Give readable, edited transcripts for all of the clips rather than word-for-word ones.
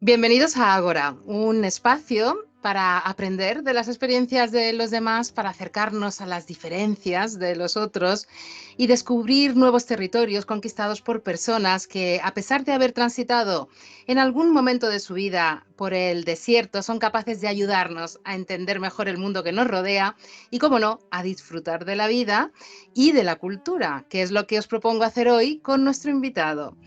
Bienvenidos a Ágora, un espacio para aprender de las experiencias de los demás, para acercarnos a las diferencias de los otros y descubrir nuevos territorios conquistados por personas que, a pesar de haber transitado en algún momento de su vida por el desierto, son capaces de ayudarnos a entender mejor el mundo que nos rodea y, cómo no, a disfrutar de la vida y de la cultura, que es lo que os propongo hacer hoy con nuestro invitado.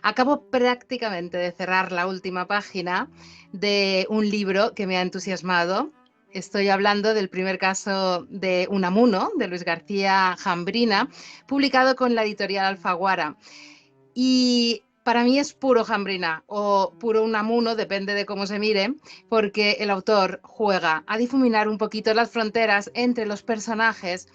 Acabo prácticamente de cerrar la última página de un libro que me ha entusiasmado. Estoy hablando del primer caso de Unamuno, de Luis García Jambrina, publicado con la editorial Alfaguara. Y para mí es puro Jambrina o puro Unamuno, depende de cómo se mire, porque el autor juega a difuminar un poquito las fronteras entre los personajes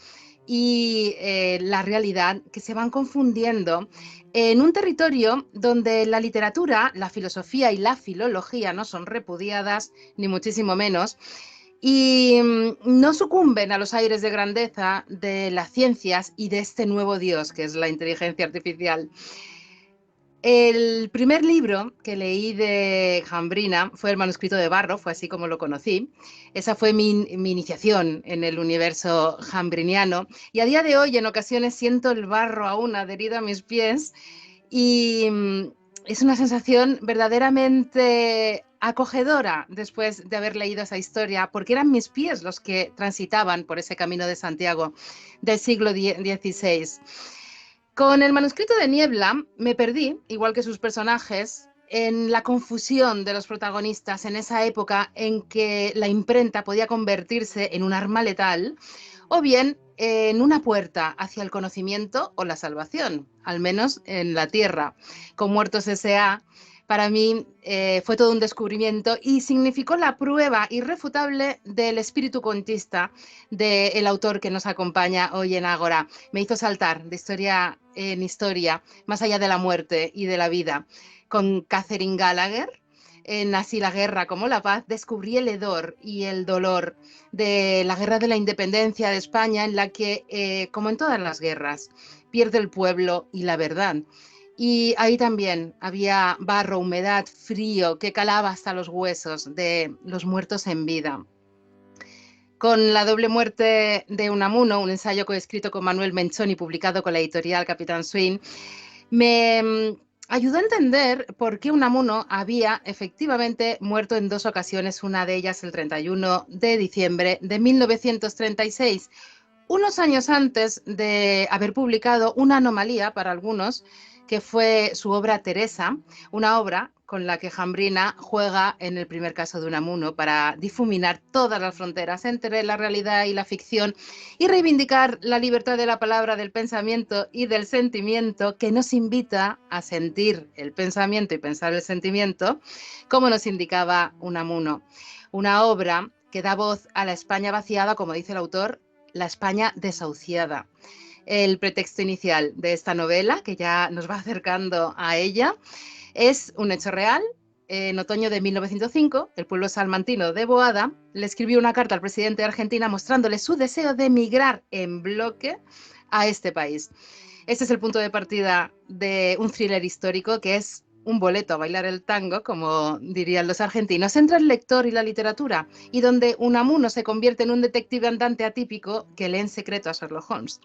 y la realidad, que se van confundiendo en un territorio donde la literatura, la filosofía y la filología no son repudiadas, ni muchísimo menos, y no sucumben a los aires de grandeza de las ciencias y de este nuevo dios que es la inteligencia artificial. El primer libro que leí de Jambrina fue El manuscrito de barro, fue así como lo conocí. Esa fue mi iniciación en el universo jambriniano y a día de hoy en ocasiones siento el barro aún adherido a mis pies y es una sensación verdaderamente acogedora después de haber leído esa historia, porque eran mis pies los que transitaban por ese camino de Santiago del siglo XVI. Con el manuscrito de Niebla me perdí, igual que sus personajes, en la confusión de los protagonistas en esa época en que la imprenta podía convertirse en un arma letal o bien en una puerta hacia el conocimiento o la salvación, al menos en la Tierra. Con Muertos S.A., para mí fue todo un descubrimiento y significó la prueba irrefutable del espíritu cuentista del autor que nos acompaña hoy en Ágora. Me hizo saltar de historia en historia, más allá de la muerte y de la vida. Con Catherine Gallagher, en Así la guerra como la paz, descubrí el hedor y el dolor de la guerra de la independencia de España, en la que, como en todas las guerras, pierde el pueblo y la verdad. Y ahí también había barro, humedad, frío, que calaba hasta los huesos de los muertos en vida. Con La doble muerte de Unamuno, un ensayo coescrito con Manuel Menchón y publicado con la editorial Capitán Swing, me ayudó a entender por qué Unamuno había efectivamente muerto en dos ocasiones, una de ellas el 31 de diciembre de 1936, unos años antes de haber publicado una anomalía para algunos, que fue su obra Teresa, una obra con la que Jambrina juega en el primer caso de Unamuno para difuminar todas las fronteras entre la realidad y la ficción y reivindicar la libertad de la palabra, del pensamiento y del sentimiento, que nos invita a sentir el pensamiento y pensar el sentimiento, como nos indicaba Unamuno. Una obra que da voz a la España vaciada, como dice el autor, la España desahuciada. El pretexto inicial de esta novela, que ya nos va acercando a ella, es un hecho real. En otoño de 1905, el pueblo salmantino de Boada le escribió una carta al presidente de Argentina mostrándole su deseo de emigrar en bloque a este país. Este es el punto de partida de un thriller histórico que es un boleto a bailar el tango, como dirían los argentinos, entre el lector y la literatura, y donde Unamuno se convierte en un detective andante atípico que lee en secreto a Sherlock Holmes.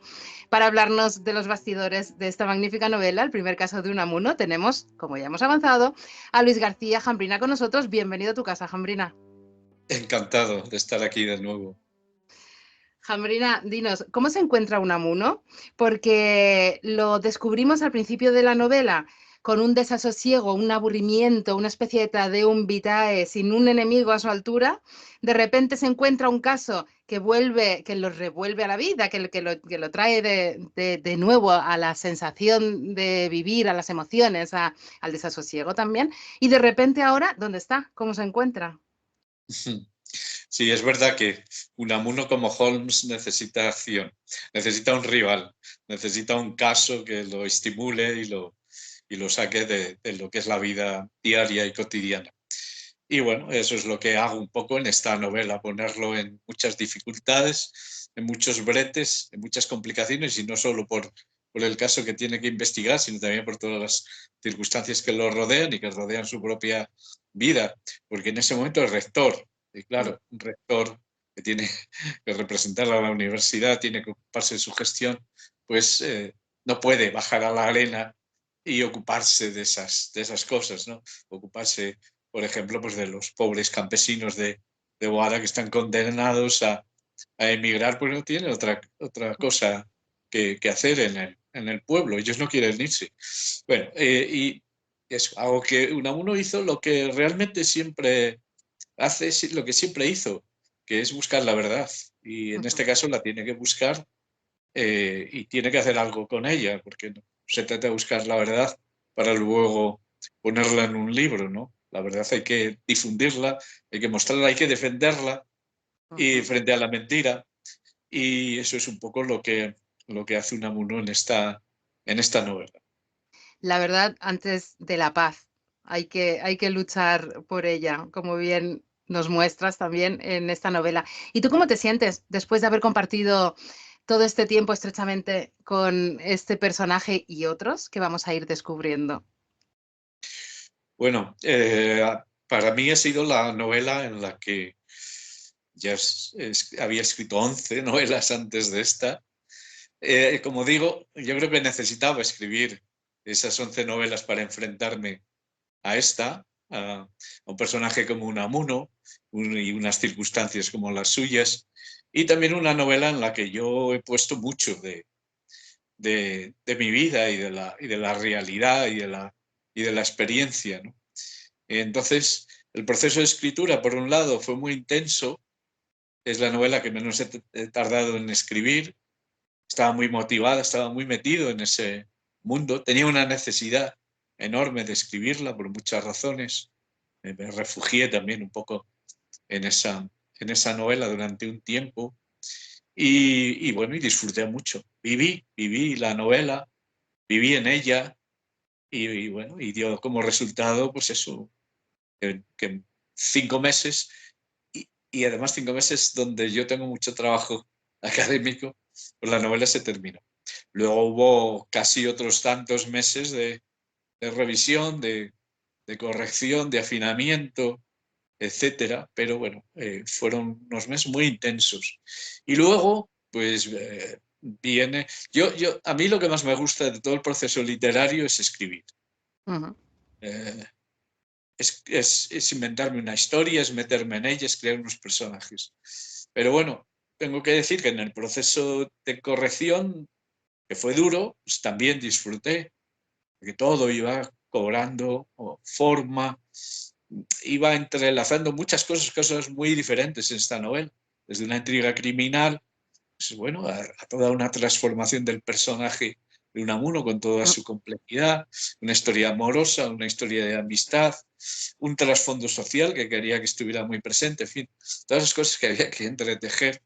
Para hablarnos de los bastidores de esta magnífica novela, el primer caso de Unamuno, tenemos, como ya hemos avanzado, a Luis García Jambrina con nosotros. Bienvenido a tu casa, Jambrina. Encantado de estar aquí de nuevo. Jambrina, dinos, ¿cómo se encuentra Unamuno? Porque lo descubrimos al principio de la novela con un desasosiego, un aburrimiento, una especie de Tadeum Vitae, sin un enemigo a su altura. De repente se encuentra un caso que lo revuelve a la vida, que lo trae de nuevo a la sensación de vivir, a las emociones, al desasosiego también. Y de repente ahora, ¿dónde está? ¿Cómo se encuentra? Sí, es verdad que Unamuno como Holmes necesita acción, necesita un rival, necesita un caso que lo estimule y lo saque de lo que es la vida diaria y cotidiana. Y bueno, eso es lo que hago un poco en esta novela, ponerlo en muchas dificultades, en muchos bretes, en muchas complicaciones, y no solo por el caso que tiene que investigar, sino también por todas las circunstancias que lo rodean y que rodean su propia vida, porque en ese momento es rector, y claro, un rector que tiene que representar a la universidad, tiene que ocuparse de su gestión, pues no puede bajar a la arena y ocuparse de esas cosas, ¿no? Ocuparse, por ejemplo, pues de los pobres campesinos de Boada que están condenados a emigrar porque no tienen otra cosa que hacer en el pueblo. Ellos no quieren irse. Bueno, y eso, algo que Unamuno hizo lo que realmente siempre hace, lo que siempre hizo, que es buscar la verdad. Y en este caso la tiene que buscar y tiene que hacer algo con ella, porque no se trata de buscar la verdad para luego ponerla en un libro, ¿no? La verdad hay que difundirla, hay que mostrarla, hay que defenderla y frente a la mentira. Y eso es un poco lo que hace Unamuno en esta novela. La verdad, antes de la paz, hay que luchar por ella, como bien nos muestras también en esta novela. ¿Y tú cómo te sientes después de haber compartido todo este tiempo estrechamente con este personaje y otros que vamos a ir descubriendo? Bueno, para mí ha sido la novela en la que ya había escrito 11 novelas antes de esta. Como digo, yo creo que necesitaba escribir esas 11 novelas para enfrentarme a esta, a un personaje como Unamuno y unas circunstancias como las suyas, y también una novela en la que yo he puesto mucho de mi vida y de la realidad y de la experiencia, ¿no? Entonces, el proceso de escritura, por un lado, fue muy intenso. Es la novela que menos he tardado en escribir. Estaba muy motivada, estaba muy metido en ese mundo. Tenía una necesidad enorme de escribirla por muchas razones. Me refugié también un poco en en esa novela durante un tiempo. Y bueno, y disfruté mucho. Viví la novela, viví en ella y bueno, y dio como resultado, pues eso, que en 5 meses, y además 5 meses donde yo tengo mucho trabajo académico, pues la novela se terminó. Luego hubo casi otros tantos meses de revisión, de corrección, de afinamiento, etcétera, pero bueno, fueron unos meses muy intensos. Y luego, pues viene, a mí lo que más me gusta de todo el proceso literario es escribir. Ujú. Eh, es inventarme una historia, es meterme en ella, es crear unos personajes. Pero bueno, tengo que decir que en el proceso de corrección, que fue duro, pues también disfruté, porque todo iba cobrando forma, iba entrelazando muchas cosas, cosas muy diferentes en esta novela, desde una intriga criminal, pues bueno, a toda una transformación del personaje de Unamuno con toda su complejidad, una historia amorosa, una historia de amistad, un trasfondo social que quería que estuviera muy presente, en fin, todas las cosas que había que entretejer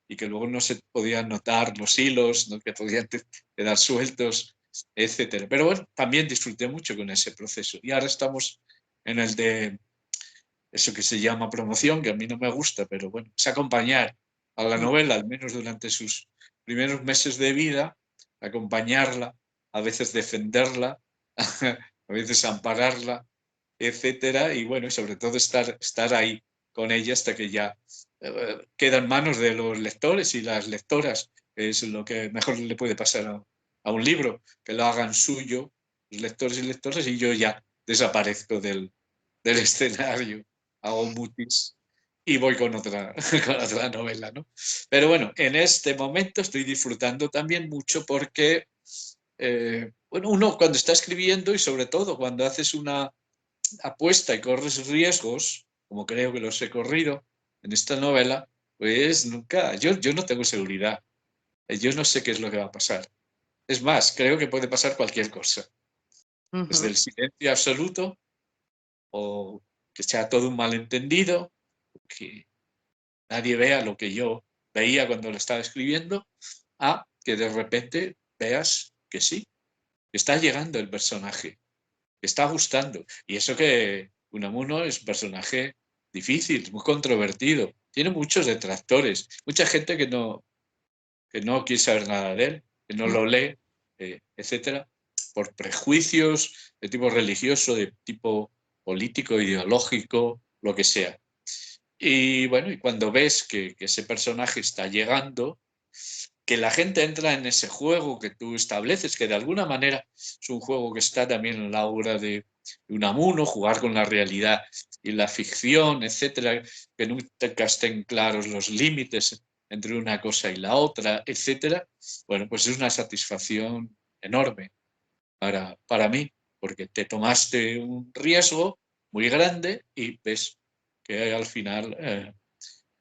y que luego no se podían notar los hilos, ¿no? Que podían quedar sueltos, etcétera. Pero bueno, también disfruté mucho con ese proceso. Y ahora estamos en el de eso que se llama promoción, que a mí no me gusta, pero bueno, es acompañar a la novela, al menos durante sus primeros meses de vida, acompañarla, a veces defenderla, a veces ampararla, etcétera, y bueno, y sobre todo estar ahí con ella hasta que ya queda en manos de los lectores y las lectoras, que es lo que mejor le puede pasar a un libro, que lo hagan suyo los lectores y lectoras y yo ya desaparezco del escenario, hago un mutis y voy con con otra novela, ¿no? Pero bueno, en este momento estoy disfrutando también mucho porque, bueno, uno cuando está escribiendo y sobre todo cuando haces una apuesta y corres riesgos, como creo que los he corrido en esta novela, pues nunca, yo no tengo seguridad, yo no sé qué es lo que va a pasar. Es más, creo que puede pasar cualquier cosa, desde Ujú. el silencio absoluto o que sea todo un malentendido, que nadie vea lo que yo veía cuando lo estaba escribiendo, a que de repente veas que sí, que está llegando el personaje, que está gustando. Y eso que Unamuno es un personaje difícil, muy controvertido, tiene muchos detractores, mucha gente que no quiere saber nada de él, que no lo lee, etcétera, por prejuicios de tipo religioso, de tipo político, ideológico, lo que sea. Y bueno, y cuando ves que ese personaje está llegando, que la gente entra en ese juego que tú estableces, que de alguna manera es un juego que está también en la obra de Unamuno, jugar con la realidad y la ficción, etcétera, que nunca estén claros los límites entre una cosa y la otra, etcétera. Bueno, pues es una satisfacción enorme para mí, porque te tomaste un riesgo muy grande y ves que al final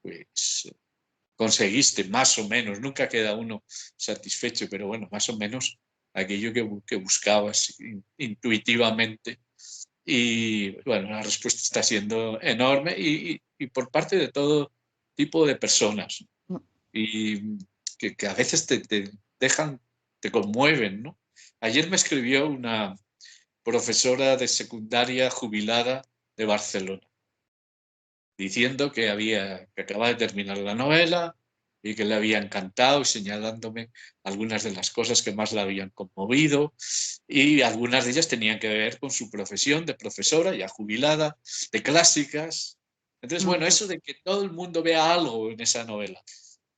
pues conseguiste más o menos, nunca queda uno satisfecho, pero bueno, más o menos aquello que buscabas intuitivamente. Y bueno, la respuesta está siendo enorme y por parte de todo tipo de personas. Y que a veces te dejan, te conmueven, ¿no? Ayer me escribió una profesora de secundaria jubilada de Barcelona, diciendo que acababa de terminar la novela y que le había encantado y señalándome algunas de las cosas que más la habían conmovido y algunas de ellas tenían que ver con su profesión de profesora ya jubilada, de clásicas. Entonces, bueno, eso de que todo el mundo vea algo en esa novela,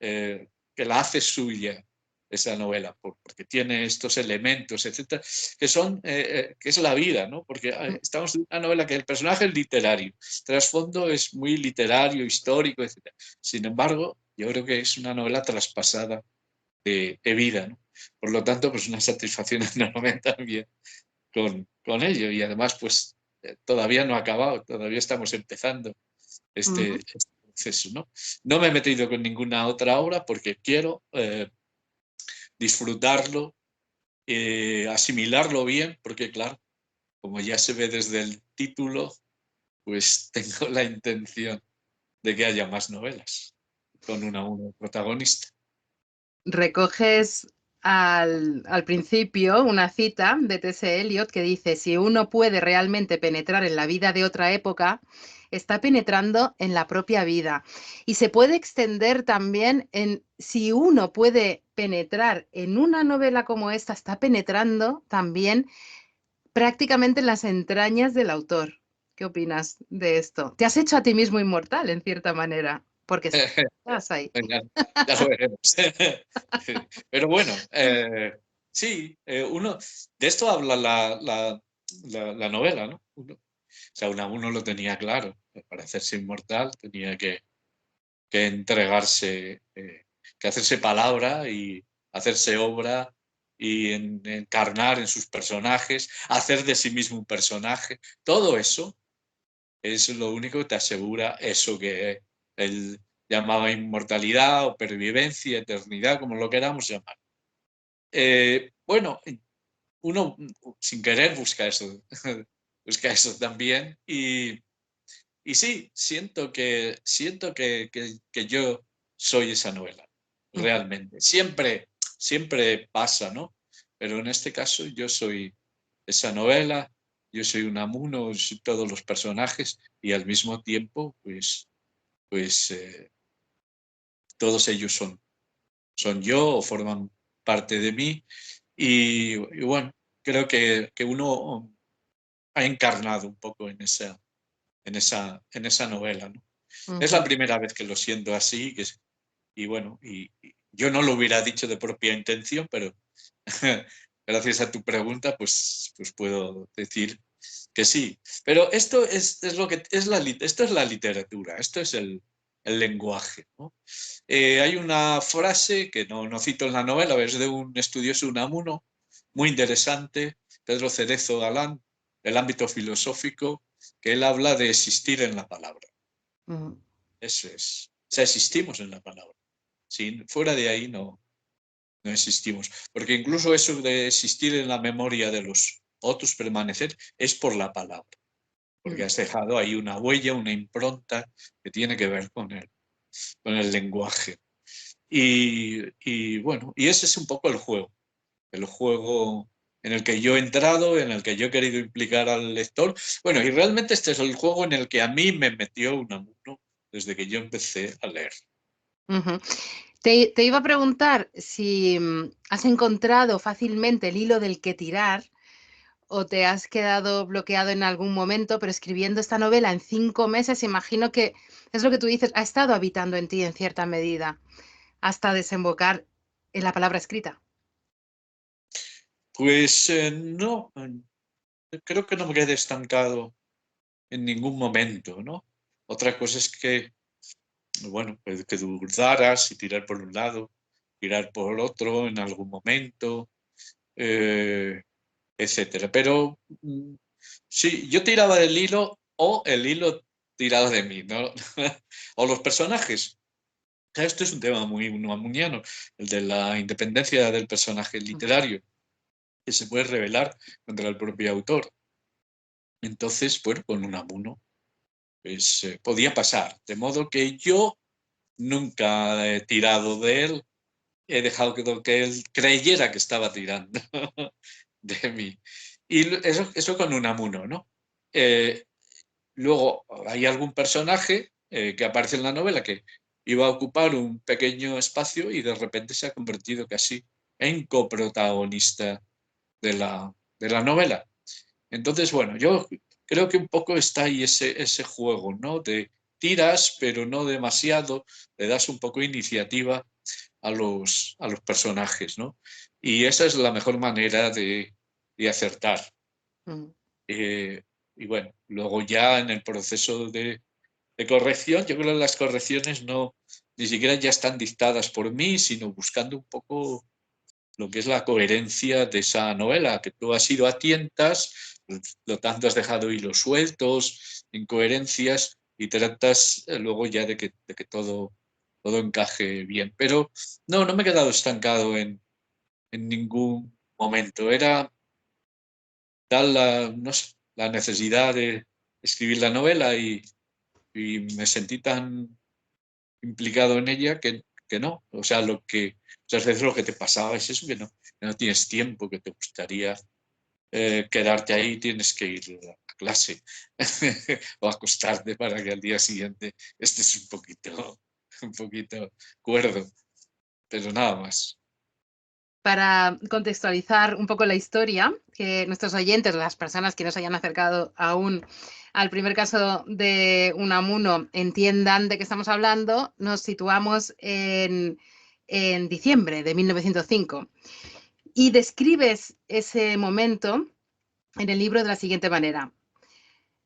que la hace suya, esa novela, porque tiene estos elementos, etcétera, que es la vida, ¿no? Porque estamos en una novela que el personaje es literario, trasfondo es muy literario, histórico, etcétera. Sin embargo, yo creo que es una novela traspasada de vida, ¿no? Por lo tanto, pues una satisfacción enorme también con ello. Y además, pues todavía no ha acabado, todavía estamos empezando este proceso, ¿no? No me he metido con ninguna otra obra porque quiero disfrutarlo, asimilarlo bien, porque claro, como ya se ve desde el título, pues tengo la intención de que haya más novelas con una protagonista. Recoges al principio una cita de T.S. Eliot que dice, si uno puede realmente penetrar en la vida de otra época, está penetrando en la propia vida. Y se puede extender también en si uno puede penetrar en una novela como esta, está penetrando también prácticamente en las entrañas del autor. ¿Qué opinas de esto? Te has hecho a ti mismo inmortal, en cierta manera, porque estás ahí. Ya, ya lo veremos. Pero bueno, sí, de esto habla la novela, ¿no? O sea, uno lo tenía claro, para hacerse inmortal tenía que entregarse, que hacerse palabra y hacerse obra y encarnar en sus personajes, hacer de sí mismo un personaje. Todo eso es lo único que te asegura eso que él llamaba inmortalidad o pervivencia, eternidad, como lo queramos llamar. Bueno, uno sin querer busca eso, busca eso también y sí, siento que yo soy esa novela, realmente. Siempre pasa, ¿no? Pero en este caso yo soy esa novela, yo soy Unamuno, soy todos los personajes y al mismo tiempo, pues todos ellos son yo o forman parte de mí y bueno, creo que uno ha encarnado un poco en esa novela, ¿no? Es la primera vez que lo siento así y bueno, y yo no lo hubiera dicho de propia intención, pero gracias a tu pregunta, pues puedo decir que sí. Pero esto es lo que esto es la literatura, esto es el lenguaje, ¿no? Hay una frase que no cito en la novela, es de un estudioso Unamuno, muy interesante, Pedro Cerezo Galán, del ámbito filosófico, que él habla de existir en la palabra. Eso es. O sea, existimos en la palabra. Si fuera de ahí no existimos. Porque incluso eso de existir en la memoria de los otros, permanecer, es por la palabra. Porque has dejado ahí una huella, una impronta que tiene que ver con el lenguaje. Y bueno, y ese es un poco el juego en el que yo he entrado, en el que yo he querido implicar al lector. Bueno, y realmente este es el juego en el que a mí me metió Unamuno desde que yo empecé a leer. Te iba a preguntar si has encontrado fácilmente el hilo del que tirar o te has quedado bloqueado en algún momento, pero escribiendo esta novela en 5 meses, imagino que es lo que tú dices, ha estado habitando en ti en cierta medida, hasta desembocar en la palabra escrita. Pues no, creo que no me quedé estancado en ningún momento, ¿no? Otra cosa es que, bueno, pues que dudaras y tirar por un lado, tirar por otro en algún momento, eh, etcétera. Pero sí, yo tiraba del hilo o el hilo tiraba de mí, ¿no? O los personajes. Esto es un tema muy unamuniano, el de la independencia del personaje literario, que se puede revelar contra el propio autor. Entonces, bueno, con Unamuno pues, podía pasar. De modo que yo nunca he tirado de él, he dejado que él creyera que estaba tirando de mí. Y eso con Unamuno, ¿no? Eh, Luego hay algún personaje que aparece en la novela que iba a ocupar un pequeño espacio y de repente se ha convertido casi en coprotagonista de la novela. Entonces, bueno, yo creo que un poco está ahí ese juego, ¿no? De tiras, pero no demasiado, le das un poco iniciativa a los personajes, ¿no? Y esa es la mejor manera de acertar. Mm. Eh, y bueno, luego ya en el proceso de corrección, yo creo que las correcciones no, ni siquiera ya están dictadas por mí, sino buscando un poco lo que es la coherencia de esa novela, que tú has ido a tientas, lo tanto has dejado hilos sueltos, incoherencias, y tratas luego ya de que todo encaje bien. Pero no me he quedado estancado en ningún momento. Era tal la, no sé, la necesidad de escribir la novela y me sentí tan implicado en ella que no. O sea, muchas veces lo que te pasaba es eso, que no tienes tiempo, que te gustaría quedarte ahí, tienes que ir a clase o acostarte para que al día siguiente estés un poquito cuerdo, pero nada más. Para contextualizar un poco la historia, que nuestros oyentes, las personas que no se hayan acercado aún al primer caso de Unamuno, entiendan de qué estamos hablando, nos situamos en diciembre de 1905 y describes ese momento en el libro de la siguiente manera.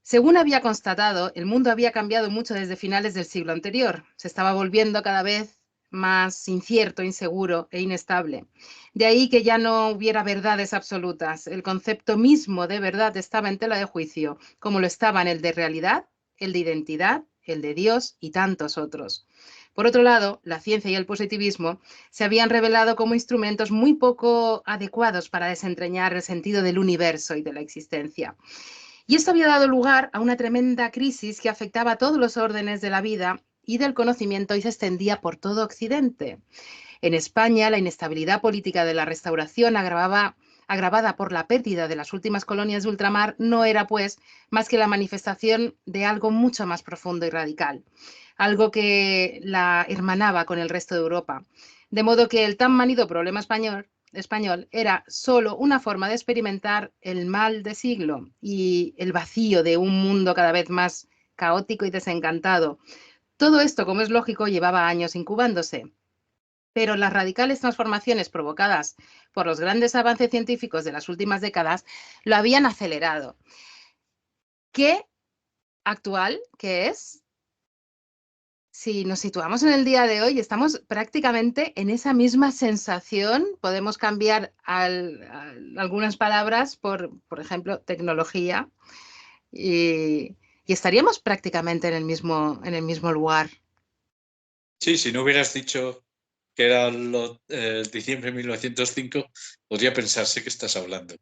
Según había constatado, el mundo había cambiado mucho desde finales del siglo anterior. Se estaba volviendo cada vez más incierto, inseguro e inestable. De ahí que ya no hubiera verdades absolutas. El concepto mismo de verdad estaba en tela de juicio, como lo estaban el de realidad, el de identidad, el de Dios y tantos otros. Por otro lado, la ciencia y el positivismo se habían revelado como instrumentos muy poco adecuados para desentrañar el sentido del universo y de la existencia. Y esto había dado lugar a una tremenda crisis que afectaba a todos los órdenes de la vida y del conocimiento y se extendía por todo Occidente. En España, la inestabilidad política de la Restauración agravada por la pérdida de las últimas colonias de ultramar, no era, pues, más que la manifestación de algo mucho más profundo y radical, algo que la hermanaba con el resto de Europa. De modo que el tan manido problema español era solo una forma de experimentar el mal de siglo y el vacío de un mundo cada vez más caótico y desencantado. Todo esto, como es lógico, llevaba años incubándose, pero las radicales transformaciones provocadas por los grandes avances científicos de las últimas décadas lo habían acelerado. ¿Qué actual que es? Si nos situamos en el día de hoy, estamos prácticamente en esa misma sensación. Podemos cambiar algunas palabras por ejemplo, tecnología, y estaríamos prácticamente en el mismo lugar. Sí, si no hubieras dicho que era diciembre de 1905, podría pensarse que estás hablando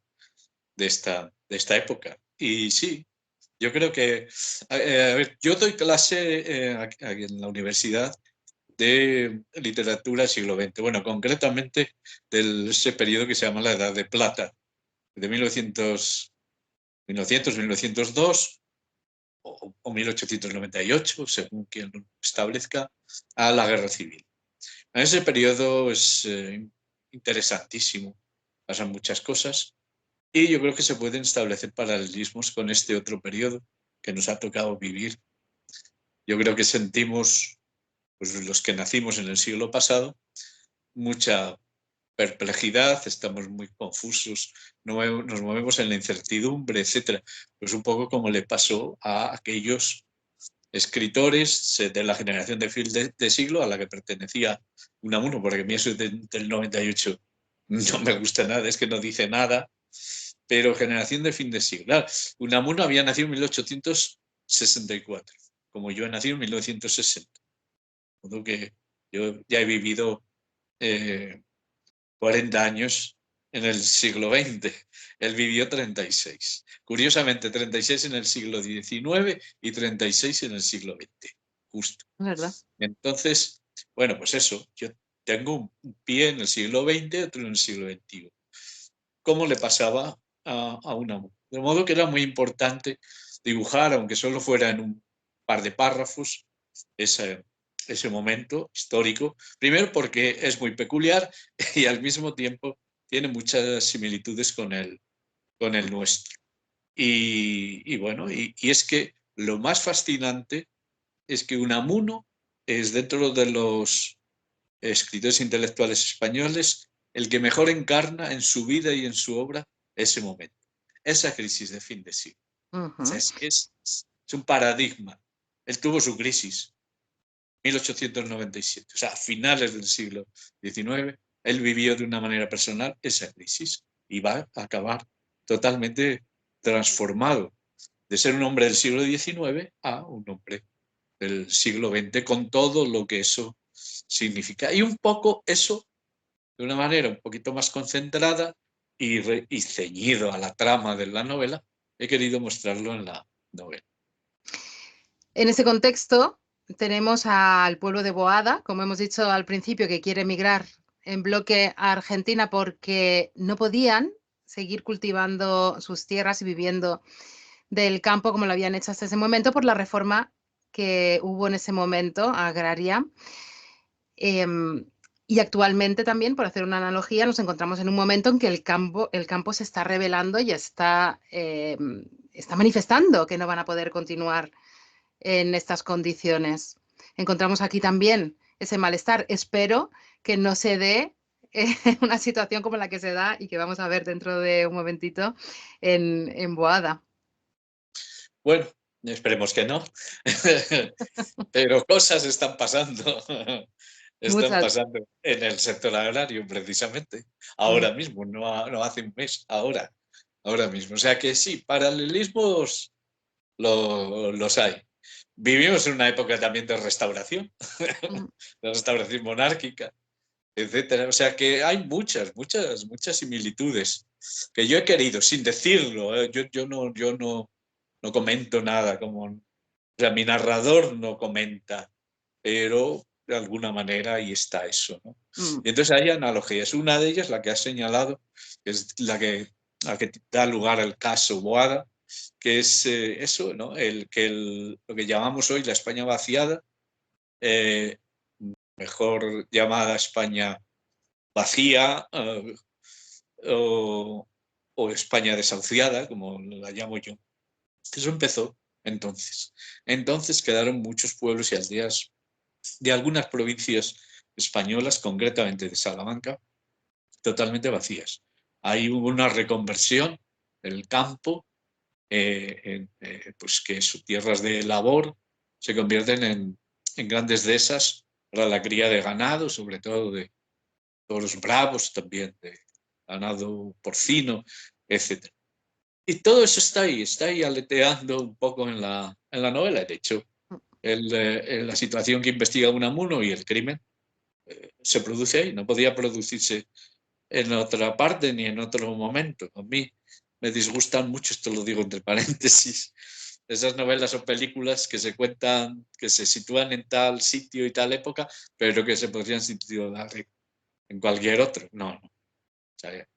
de esta época. Y sí, yo creo que, a ver, yo doy clase aquí en la universidad de literatura del siglo XX, bueno, concretamente de ese periodo que se llama la Edad de Plata, de 1902 o 1898, según quien lo establezca, a la Guerra Civil. En ese periodo es interesantísimo, pasan muchas cosas. Y yo creo que se pueden establecer paralelismos con este otro periodo que nos ha tocado vivir. Yo creo que sentimos, pues los que nacimos en el siglo pasado, mucha perplejidad, estamos muy confusos, nos movemos en la incertidumbre, etcétera. Pues un poco como le pasó a aquellos escritores de la generación de fin de siglo a la que pertenecía Unamuno, porque a mí eso del 98 no me gusta nada, es que no dice nada, pero generación de fin de siglo. Claro, Unamuno había nacido en 1864, como yo he nacido en 1960. De modo que yo ya he vivido 40 años en el siglo XX. Él vivió 36. Curiosamente, 36 en el siglo XIX y 36 en el siglo XX. Justo. ¿Verdad? Entonces, bueno, pues eso. Yo tengo un pie en el siglo XX, otro en el siglo XXI. ¿Cómo le pasaba a Unamuno? De modo que era muy importante dibujar, aunque solo fuera en un par de párrafos, ese momento histórico. Primero porque es muy peculiar y al mismo tiempo tiene muchas similitudes con el nuestro. Y bueno, y es que lo más fascinante es que Unamuno es, dentro de los escritores intelectuales españoles, el que mejor encarna en su vida y en su obra ese momento, esa crisis de fin de siglo. O sea, Ujú. es un paradigma. Él tuvo su crisis, 1897, o sea, a finales del siglo XIX, él vivió de una manera personal esa crisis y va a acabar totalmente transformado de ser un hombre del siglo XIX a un hombre del siglo XX, con todo lo que eso significa. Y un poco eso, de una manera un poquito más concentrada y ceñido a la trama de la novela, he querido mostrarlo en la novela. En ese contexto tenemos al pueblo de Boada, como hemos dicho al principio, que quiere emigrar en bloque a Argentina porque no podían seguir cultivando sus tierras y viviendo del campo como lo habían hecho hasta ese momento por la reforma que hubo en ese momento agraria. Y actualmente también, por hacer una analogía, nos encontramos en un momento en que el campo se está revelando y está manifestando que no van a poder continuar en estas condiciones. Encontramos aquí también ese malestar. Espero que no se dé una situación como la que se da y que vamos a ver dentro de un momentito en Boada. Bueno, esperemos que no, pero cosas están pasando. Están Muchas. pasando en el sector agrario, precisamente. Mm, Ahora mismo, no hace un mes, ahora mismo. O sea que sí, paralelismos los hay. Vivimos en una época también de restauración, mm, de restauración monárquica, etcétera. O sea que hay muchas similitudes que yo he querido, sin decirlo. Yo no comento nada, o sea, mi narrador no comenta, pero de alguna manera ahí está eso, ¿no? mm. Y entonces hay analogías. Una de ellas, la que has señalado, es la que da lugar al caso Boada, que es eso, ¿no? Lo que llamamos hoy la España vaciada, eh, mejor llamada España vacía, o, o España desahuciada, como la llamo yo. Eso empezó entonces. Entonces quedaron muchos pueblos y aldeas de algunas provincias españolas, concretamente de Salamanca, totalmente vacías. Ahí hubo una reconversión del campo, pues que sus tierras de labor se convierten en grandes dehesas para la cría de ganado, sobre todo de toros bravos, también de ganado porcino, etc. Y todo eso está ahí aleteando un poco en la novela. De hecho, la situación que investiga Unamuno y el crimen se produce ahí, no podía producirse en otra parte ni en otro momento. A mí me disgustan mucho, esto lo digo entre paréntesis, esas novelas o películas que se cuentan, que se sitúan en tal sitio y tal época, pero que se podrían situar en cualquier otro. No. O sea,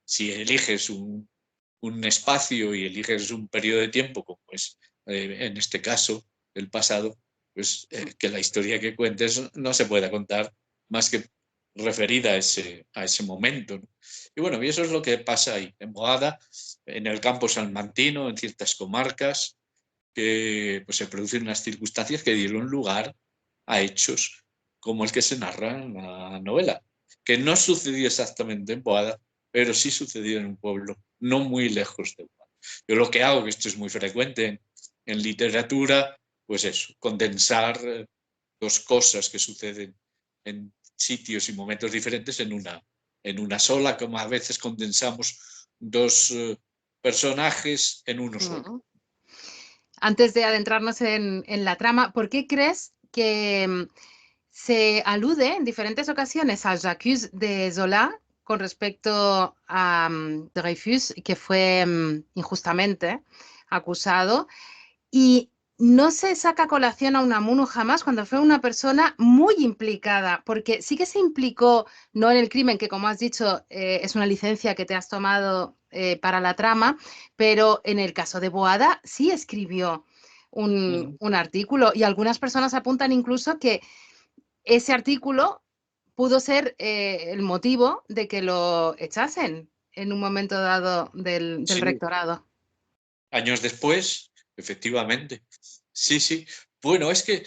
si eliges un espacio y eliges un periodo de tiempo, como es en este caso el pasado, pues que la historia que cuentes no se pueda contar más que referida a ese momento, ¿no? Y bueno, y eso es lo que pasa ahí, en Boada, en el campo salmantino, en ciertas comarcas, que pues, se producen unas circunstancias que dieron lugar a hechos como el que se narra en la novela, que no sucedió exactamente en Boada, pero sí sucedió en un pueblo no muy lejos de Boada. Yo lo que hago, que esto es muy frecuente en literatura, pues eso, condensar dos cosas que suceden en sitios y momentos diferentes en una sola, como a veces condensamos dos personajes en uno solo. Antes de adentrarnos en la trama, ¿por qué crees que se alude en diferentes ocasiones al J'accuse de Zola con respecto a Dreyfus, que fue injustamente acusado, y no se saca a colación a Unamuno jamás cuando fue una persona muy implicada, porque sí que se implicó, no en el crimen, que como has dicho, es una licencia que te has tomado para la trama, pero en el caso de Boada sí escribió un artículo y algunas personas apuntan incluso que ese artículo pudo ser el motivo de que lo echasen en un momento dado del Sí, rectorado. años después, efectivamente. Sí, sí. Bueno, es que,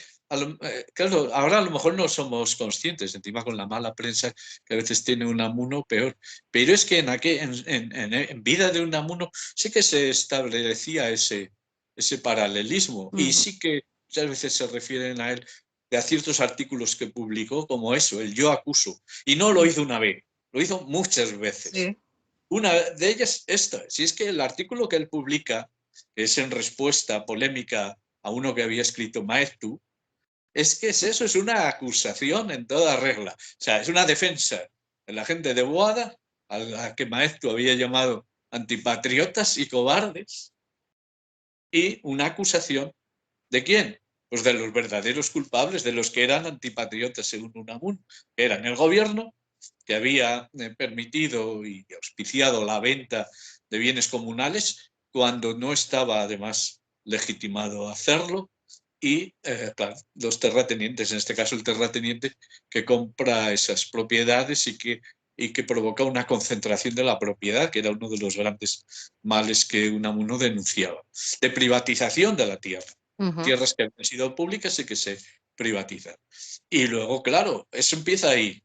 claro, ahora a lo mejor no somos conscientes, encima con la mala prensa que a veces tiene Unamuno, peor. Pero es que en vida de Unamuno sí que se establecía ese paralelismo y sí que muchas veces se refieren a él de a ciertos artículos que publicó como eso, el yo acuso. Y no lo hizo una vez, lo hizo muchas veces. Sí. Una de ellas esta, si es que el artículo que él publica, que es en respuesta polémica a uno que había escrito Maeztu, es que eso, es una acusación en toda regla. O sea, es una defensa de la gente de Boada, a la que Maeztu había llamado antipatriotas y cobardes, y una acusación ¿de quién? Pues de los verdaderos culpables, de los que eran antipatriotas según Unamuno, que eran el gobierno, que había permitido y auspiciado la venta de bienes comunales cuando no estaba además legitimado a hacerlo, y claro, los terratenientes, en este caso el terrateniente que compra esas propiedades y que provoca una concentración de la propiedad, que era uno de los grandes males que Unamuno denunciaba, de privatización de la tierra. Tierras que han sido públicas y que se privatizan. Y luego, claro, eso empieza ahí.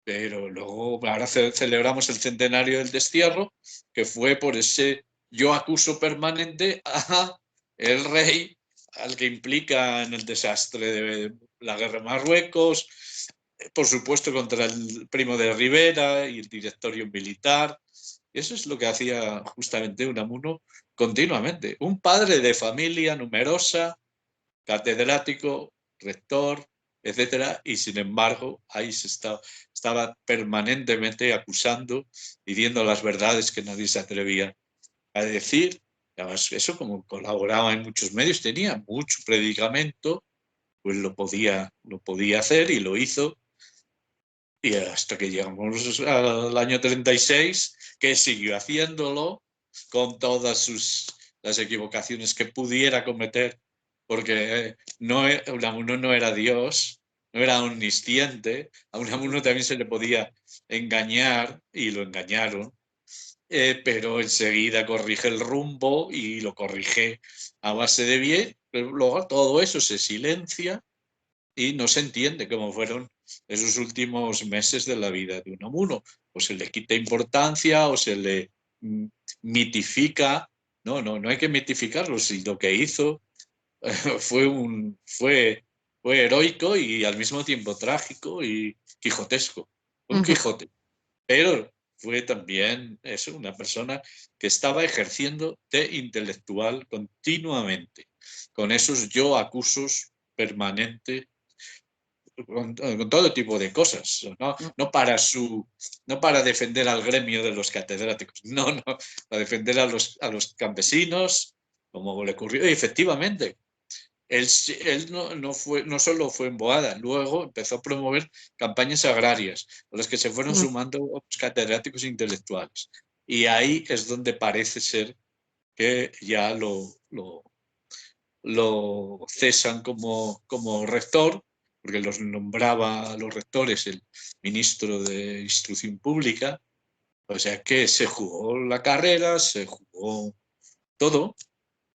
Pero luego, ahora celebramos el centenario del destierro, que fue por ese yo acuso permanente a el rey, al que implica en el desastre de la guerra de Marruecos, por supuesto contra el primo de Rivera y el directorio militar. Eso es lo que hacía justamente Unamuno continuamente. Un padre de familia numerosa, catedrático, rector, etcétera, y sin embargo ahí estaba permanentemente acusando, diciendo las verdades que nadie se atrevía a decir. Además, eso como colaboraba en muchos medios, tenía mucho predicamento, pues lo podía hacer y lo hizo. Y hasta que llegamos al año 36, que siguió haciéndolo con todas las equivocaciones que pudiera cometer, porque Unamuno no era Dios, no era omnisciente, a Unamuno también se le podía engañar y lo engañaron, pero enseguida corrige el rumbo y lo corrige a base de bien, pero luego todo eso se silencia y no se entiende cómo fueron esos últimos meses de la vida de Unamuno. O se le quita importancia o se le mitifica. No hay que mitificarlo. Si lo que hizo fue heroico y al mismo tiempo trágico y quijotesco. Un Quijote. Pero fue también eso, una persona que estaba ejerciendo de intelectual continuamente, con esos yo acusos permanentes con todo tipo de cosas, no para defender al gremio de los catedráticos, no, para defender a los campesinos, como le ocurrió. Y efectivamente, él no solo fue en Boada, luego empezó a promover campañas agrarias, a las que se fueron sumando otros catedráticos intelectuales. Y ahí es donde parece ser que ya lo cesan como rector, porque los nombraba a los rectores el ministro de Instrucción Pública. O sea que se jugó la carrera, se jugó todo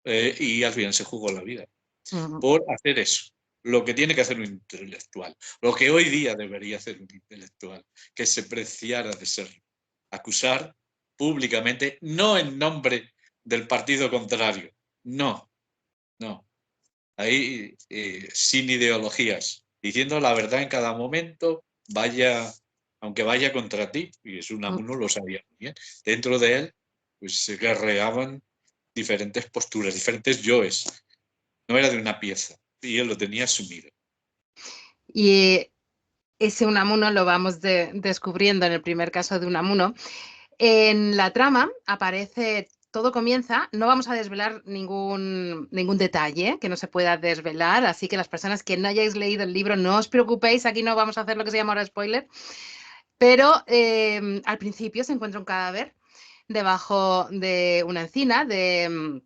y al final se jugó la vida por hacer eso. Lo que tiene que hacer un intelectual, lo que hoy día debería hacer un intelectual, que se preciara de ser, acusar públicamente, no en nombre del partido contrario, no, no, ahí sin ideologías, diciendo la verdad en cada momento, aunque vaya contra ti, y es Unamuno lo sabía muy bien, dentro de él pues se guerreaban diferentes posturas, diferentes yoes, no era de una pieza, y él lo tenía asumido. Y ese Unamuno lo vamos descubriendo en el primer caso de Unamuno. En la trama aparece, todo comienza, no vamos a desvelar ningún detalle que no se pueda desvelar, así que las personas que no hayáis leído el libro, no os preocupéis, aquí no vamos a hacer lo que se llama ahora spoiler, pero al principio se encuentra un cadáver debajo de una encina de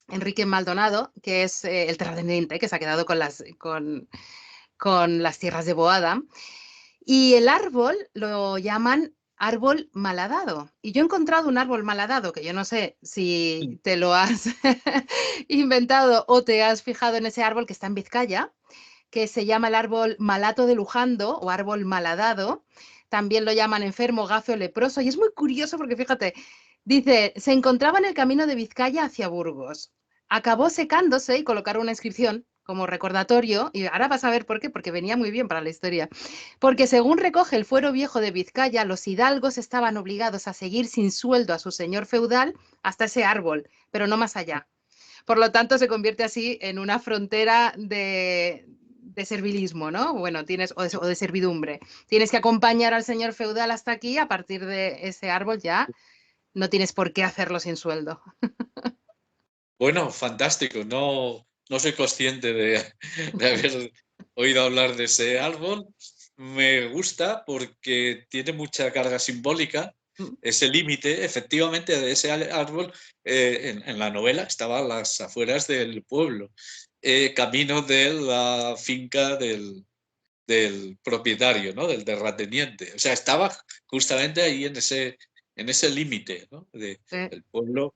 Enrique Maldonado, que es el terrateniente que se ha quedado con las tierras de Boada. Y el árbol lo llaman árbol malhadado. Y yo he encontrado un árbol malhadado, que yo no sé si te lo has inventado o te has fijado en ese árbol que está en Vizcaya, que se llama el árbol malato de Lujando o árbol malhadado. También lo llaman enfermo, gafe o leproso. Y es muy curioso porque, fíjate, dice, se encontraba en el camino de Vizcaya hacia Burgos. Acabó secándose y colocaron una inscripción como recordatorio, y ahora vas a ver por qué, porque venía muy bien para la historia. Porque según recoge el Fuero Viejo de Vizcaya, los hidalgos estaban obligados a seguir sin sueldo a su señor feudal hasta ese árbol, pero no más allá. Por lo tanto, se convierte así en una frontera de servilismo, ¿no? Bueno, o de servidumbre. Tienes que acompañar al señor feudal hasta aquí, a partir de ese árbol ya no tienes por qué hacerlo sin sueldo. Bueno, fantástico. No soy consciente de haber oído hablar de ese árbol. Me gusta porque tiene mucha carga simbólica. Ese límite, efectivamente, de ese árbol en la novela estaba a las afueras del pueblo, camino de la finca del propietario, ¿no? Del terrateniente. O sea, estaba justamente ahí en ese límite, ¿no? El pueblo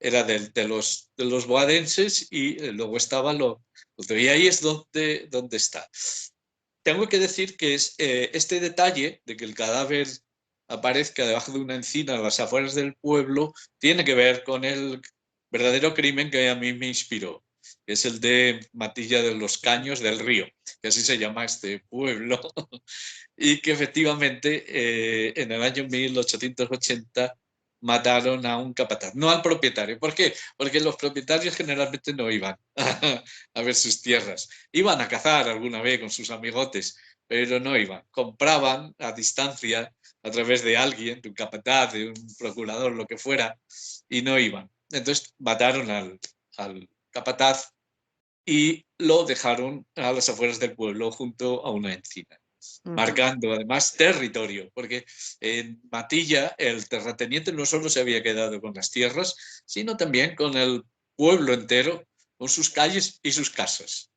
era de los boadenses y luego estaba lo otro. Y ahí es donde está. Tengo que decir que este detalle de que el cadáver aparezca debajo de una encina a las afueras del pueblo tiene que ver con el verdadero crimen que a mí me inspiró, que es el de Matilla de los Caños del Río, que así se llama este pueblo, y que efectivamente en el año 1880 mataron a un capataz, no al propietario. ¿Por qué? Porque los propietarios generalmente no iban a ver sus tierras. Iban a cazar alguna vez con sus amigotes, pero no iban. Compraban a distancia a través de alguien, de un capataz, de un procurador, lo que fuera, y no iban. Entonces mataron al capataz y lo dejaron a las afueras del pueblo junto a una encina, marcando además territorio, porque en Matilla el terrateniente no solo se había quedado con las tierras, sino también con el pueblo entero, con sus calles y sus casas.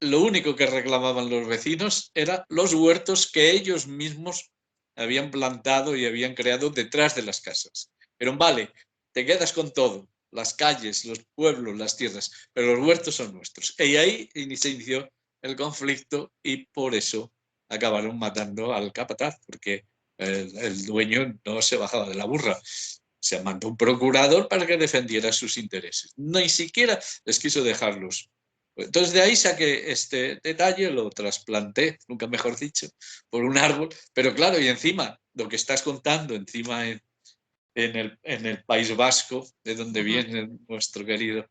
Lo único que reclamaban los vecinos eran los huertos que ellos mismos habían plantado y habían creado detrás de las casas. Pero vale, te quedas con todo, las calles, los pueblos, las tierras, pero los huertos son nuestros. Y ahí se inició el conflicto y por eso acabaron matando al capataz, porque el dueño no se bajaba de la burra. Se mandó un procurador para que defendiera sus intereses. Ni siquiera les quiso dejarlos. Entonces de ahí saqué este detalle, lo trasplanté, nunca mejor dicho, por un árbol. Pero claro, y encima, lo que estás contando, encima en el País Vasco, de donde viene nuestro querido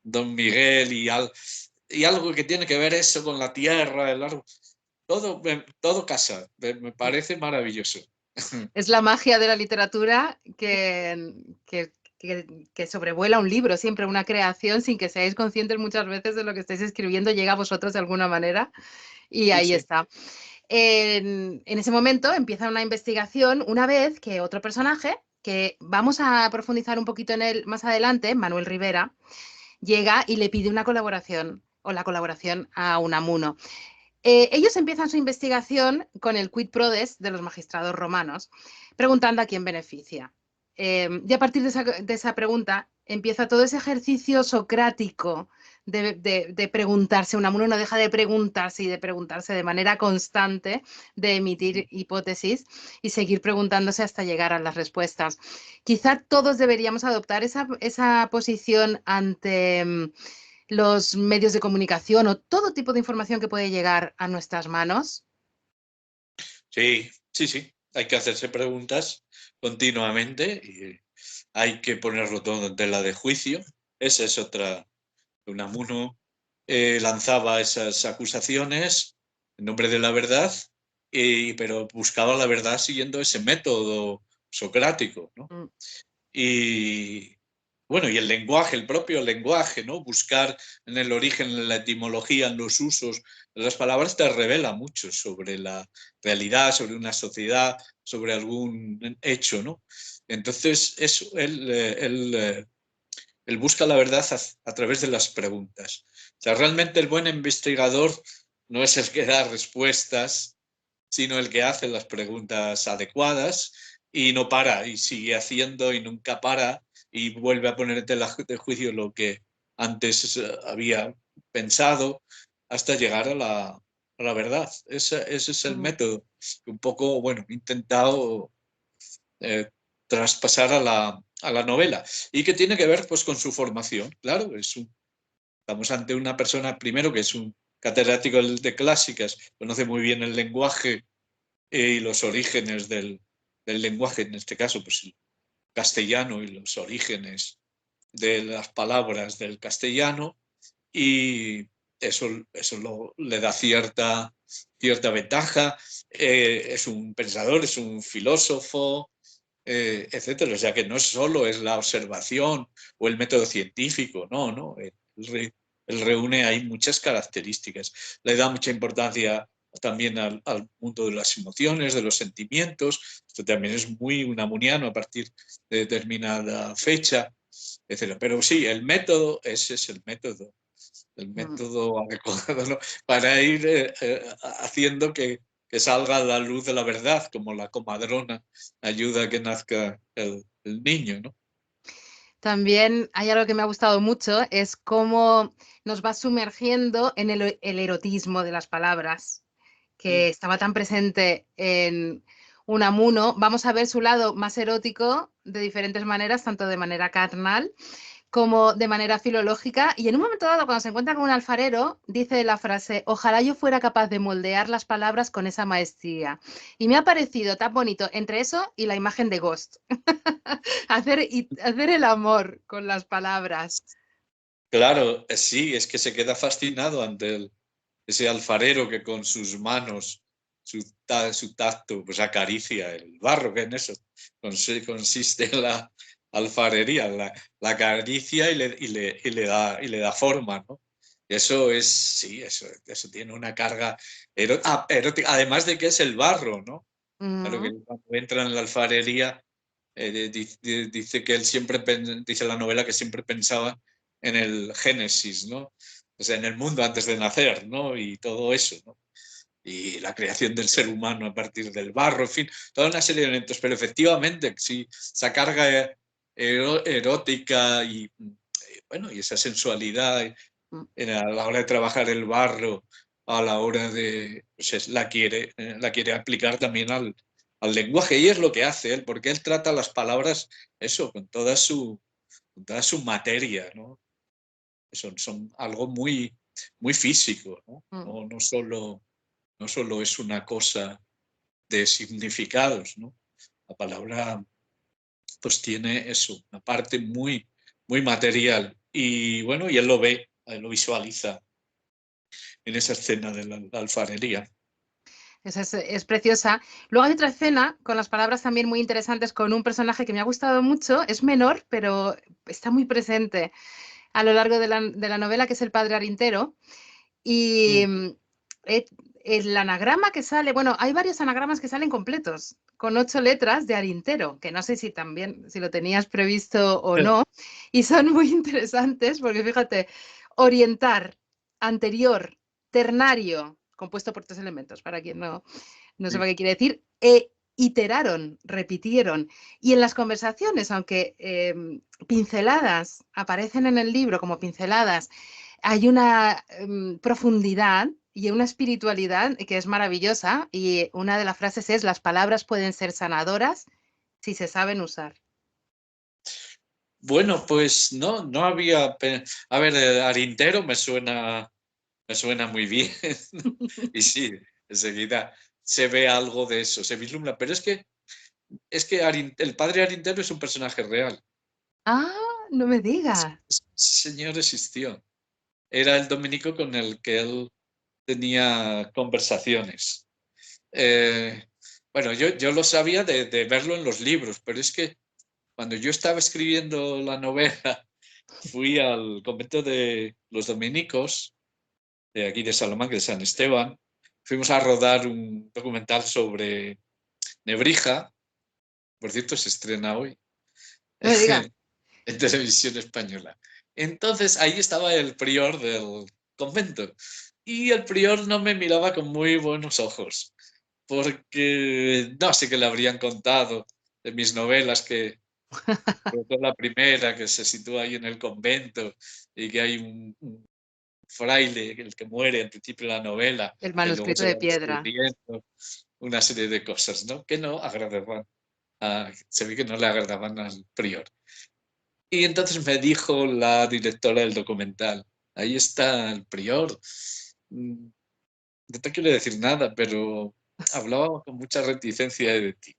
Don Miguel, y algo que tiene que ver eso con la tierra, el árbol, todo casa, me parece maravilloso. Es la magia de la literatura que sobrevuela un libro, siempre una creación, sin que seáis conscientes muchas veces de lo que estáis escribiendo, llega a vosotros de alguna manera y ahí Sí. está. En ese momento empieza una investigación una vez que otro personaje, que vamos a profundizar un poquito en él más adelante, Manuel Rivera, llega y le pide una colaboración o la colaboración a Unamuno. Ellos empiezan su investigación con el quid prodest de los magistrados romanos, preguntando a quién beneficia. Y a partir de esa pregunta empieza todo ese ejercicio socrático de preguntarse. Unamuno no deja de preguntarse y de preguntarse de manera constante, de emitir hipótesis y seguir preguntándose hasta llegar a las respuestas. Quizá todos deberíamos adoptar esa posición ante los medios de comunicación o todo tipo de información que puede llegar a nuestras manos. Sí, sí, sí. Hay que hacerse preguntas continuamente y hay que ponerlo todo en tela de juicio. Esa es otra. Unamuno lanzaba esas acusaciones en nombre de la verdad, pero buscaba la verdad siguiendo ese método socrático, ¿no? Y bueno, y el lenguaje, el propio lenguaje, ¿no? Buscar en el origen, en la etimología, en los usos de las palabras te revela mucho sobre la realidad, sobre una sociedad, sobre algún hecho, ¿no? Entonces, eso, él busca la verdad a través de las preguntas. O sea, realmente el buen investigador no es el que da respuestas, sino el que hace las preguntas adecuadas y no para, y sigue haciendo y nunca para, y vuelve a poner de juicio lo que antes había pensado hasta llegar a la verdad. Ese es el método que un poco, bueno, he intentado eh, traspasar a la novela y que tiene que ver pues con su formación. Claro, estamos ante una persona primero que es un catedrático de clásicas, conoce muy bien el lenguaje y los orígenes del lenguaje, en este caso pues el castellano y los orígenes de las palabras del castellano, y eso le da cierta ventaja. Es un pensador, es un filósofo, etcétera. O sea que no solo es la observación o el método científico, no. Él reúne ahí muchas características. Le da mucha importancia también al mundo de las emociones, de los sentimientos. Esto también es muy unamuniano a partir de determinada fecha, etcétera. Pero sí, el método, ese es el método adecuado, ¿no? Para ir haciendo que salga a la luz de la verdad, como la comadrona ayuda a que nazca el niño, ¿no? También hay algo que me ha gustado mucho, es cómo nos va sumergiendo en el erotismo de las palabras, que estaba tan presente en Unamuno. Vamos a ver su lado más erótico de diferentes maneras, tanto de manera carnal como de manera filológica, y en un momento dado, cuando se encuentra con un alfarero, dice la frase: ojalá yo fuera capaz de moldear las palabras con esa maestría. Y me ha parecido tan bonito entre eso y la imagen de Ghost. hacer el amor con las palabras. Claro, sí, es que se queda fascinado ante ese alfarero que con sus manos, su tacto, pues acaricia el barro, que en eso consiste la alfarería, la acaricia y le da forma, ¿no? Y eso es, sí, eso tiene una carga erótica, además de que es el barro, ¿no? Claro que cuando entra en la alfarería, dice que él siempre, dice la novela que siempre pensaba en el Génesis, ¿no? O sea, en el mundo antes de nacer, ¿no? Y todo eso, ¿no? Y la creación del ser humano a partir del barro, en fin, toda una serie de elementos. Pero efectivamente, sí, esa carga erótica y, bueno, y esa sensualidad a la hora de trabajar el barro, a la hora de, pues la quiere aplicar también al lenguaje, y es lo que hace él, porque él trata las palabras, eso, con toda su materia, ¿no? Son algo muy, muy físico, ¿no? No solo es una cosa de significados, ¿no? La palabra pues tiene eso, una parte muy, muy material, y bueno, y él lo ve, él lo visualiza en esa escena de la alfarería. Esa es preciosa. Luego hay otra escena con las palabras también muy interesantes, con un personaje que me ha gustado mucho. Es menor, pero está muy presente a lo largo de la novela, que es el padre Arintero. Y el anagrama que sale, bueno, hay varios anagramas que salen completos, con 8 letras de Arintero, que no sé si también, si lo tenías previsto o no, y son muy interesantes porque fíjate: orientar, anterior, ternario, compuesto por 3 elementos, para quien no sepa qué quiere decir, e iteraron, repitieron. Y en las conversaciones, aunque pinceladas aparecen en el libro como pinceladas, hay una profundidad y una espiritualidad que es maravillosa. Y una de las frases es: las palabras pueden ser sanadoras si se saben usar. Bueno, pues no había... A ver, Arintero me suena muy bien. Y sí, enseguida se ve algo de eso, se vislumbra. Pero es que el padre Arintero es un personaje real. Ah, no me digas. Ese señor existió. Era el dominico con el que él tenía conversaciones. Bueno, yo lo sabía de verlo en los libros, pero es que cuando yo estaba escribiendo la novela, fui al convento de los dominicos, de aquí de Salamanca, de San Esteban. Fuimos a rodar un documental sobre Nebrija, por cierto, se estrena hoy No me digas. en televisión española. Entonces ahí estaba el prior del convento y el prior no me miraba con muy buenos ojos, porque no sé qué le habrían contado de mis novelas, que sobre la primera, que se sitúa ahí en el convento y que hay un fraile, el que muere al principio de la novela, El que luego manuscrito se de va piedra. descubriendo una serie de cosas, ¿no? Que no agradaban, se ve que no le agradaban al prior. Y entonces me dijo la directora del documental: ahí está el prior, no te quiero decir nada, pero hablaba con mucha reticencia de ti.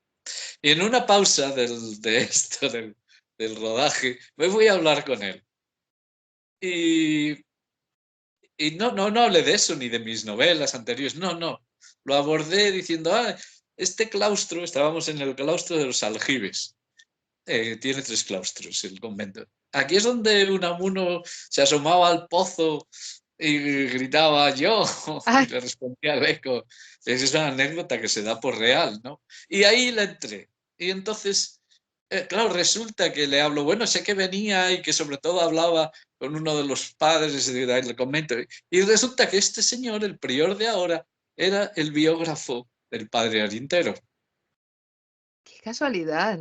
Y en una pausa de esto, del rodaje, me voy a hablar con él. Y no hablé de eso, ni de mis novelas anteriores, no. Lo abordé diciendo: este claustro, estábamos en el claustro de los aljibes. Tiene 3 claustros el convento. Aquí es donde Unamuno se asomaba al pozo y gritaba yo, y Ay, le respondía al eco. Es una anécdota que se da por real, ¿no? Y ahí le entré. Y entonces, claro, resulta que le hablo, bueno, sé que venía y que sobre todo hablaba con uno de los padres del convento. Y resulta que este señor, el prior de ahora, era el biógrafo del padre Arintero. qué casualidad.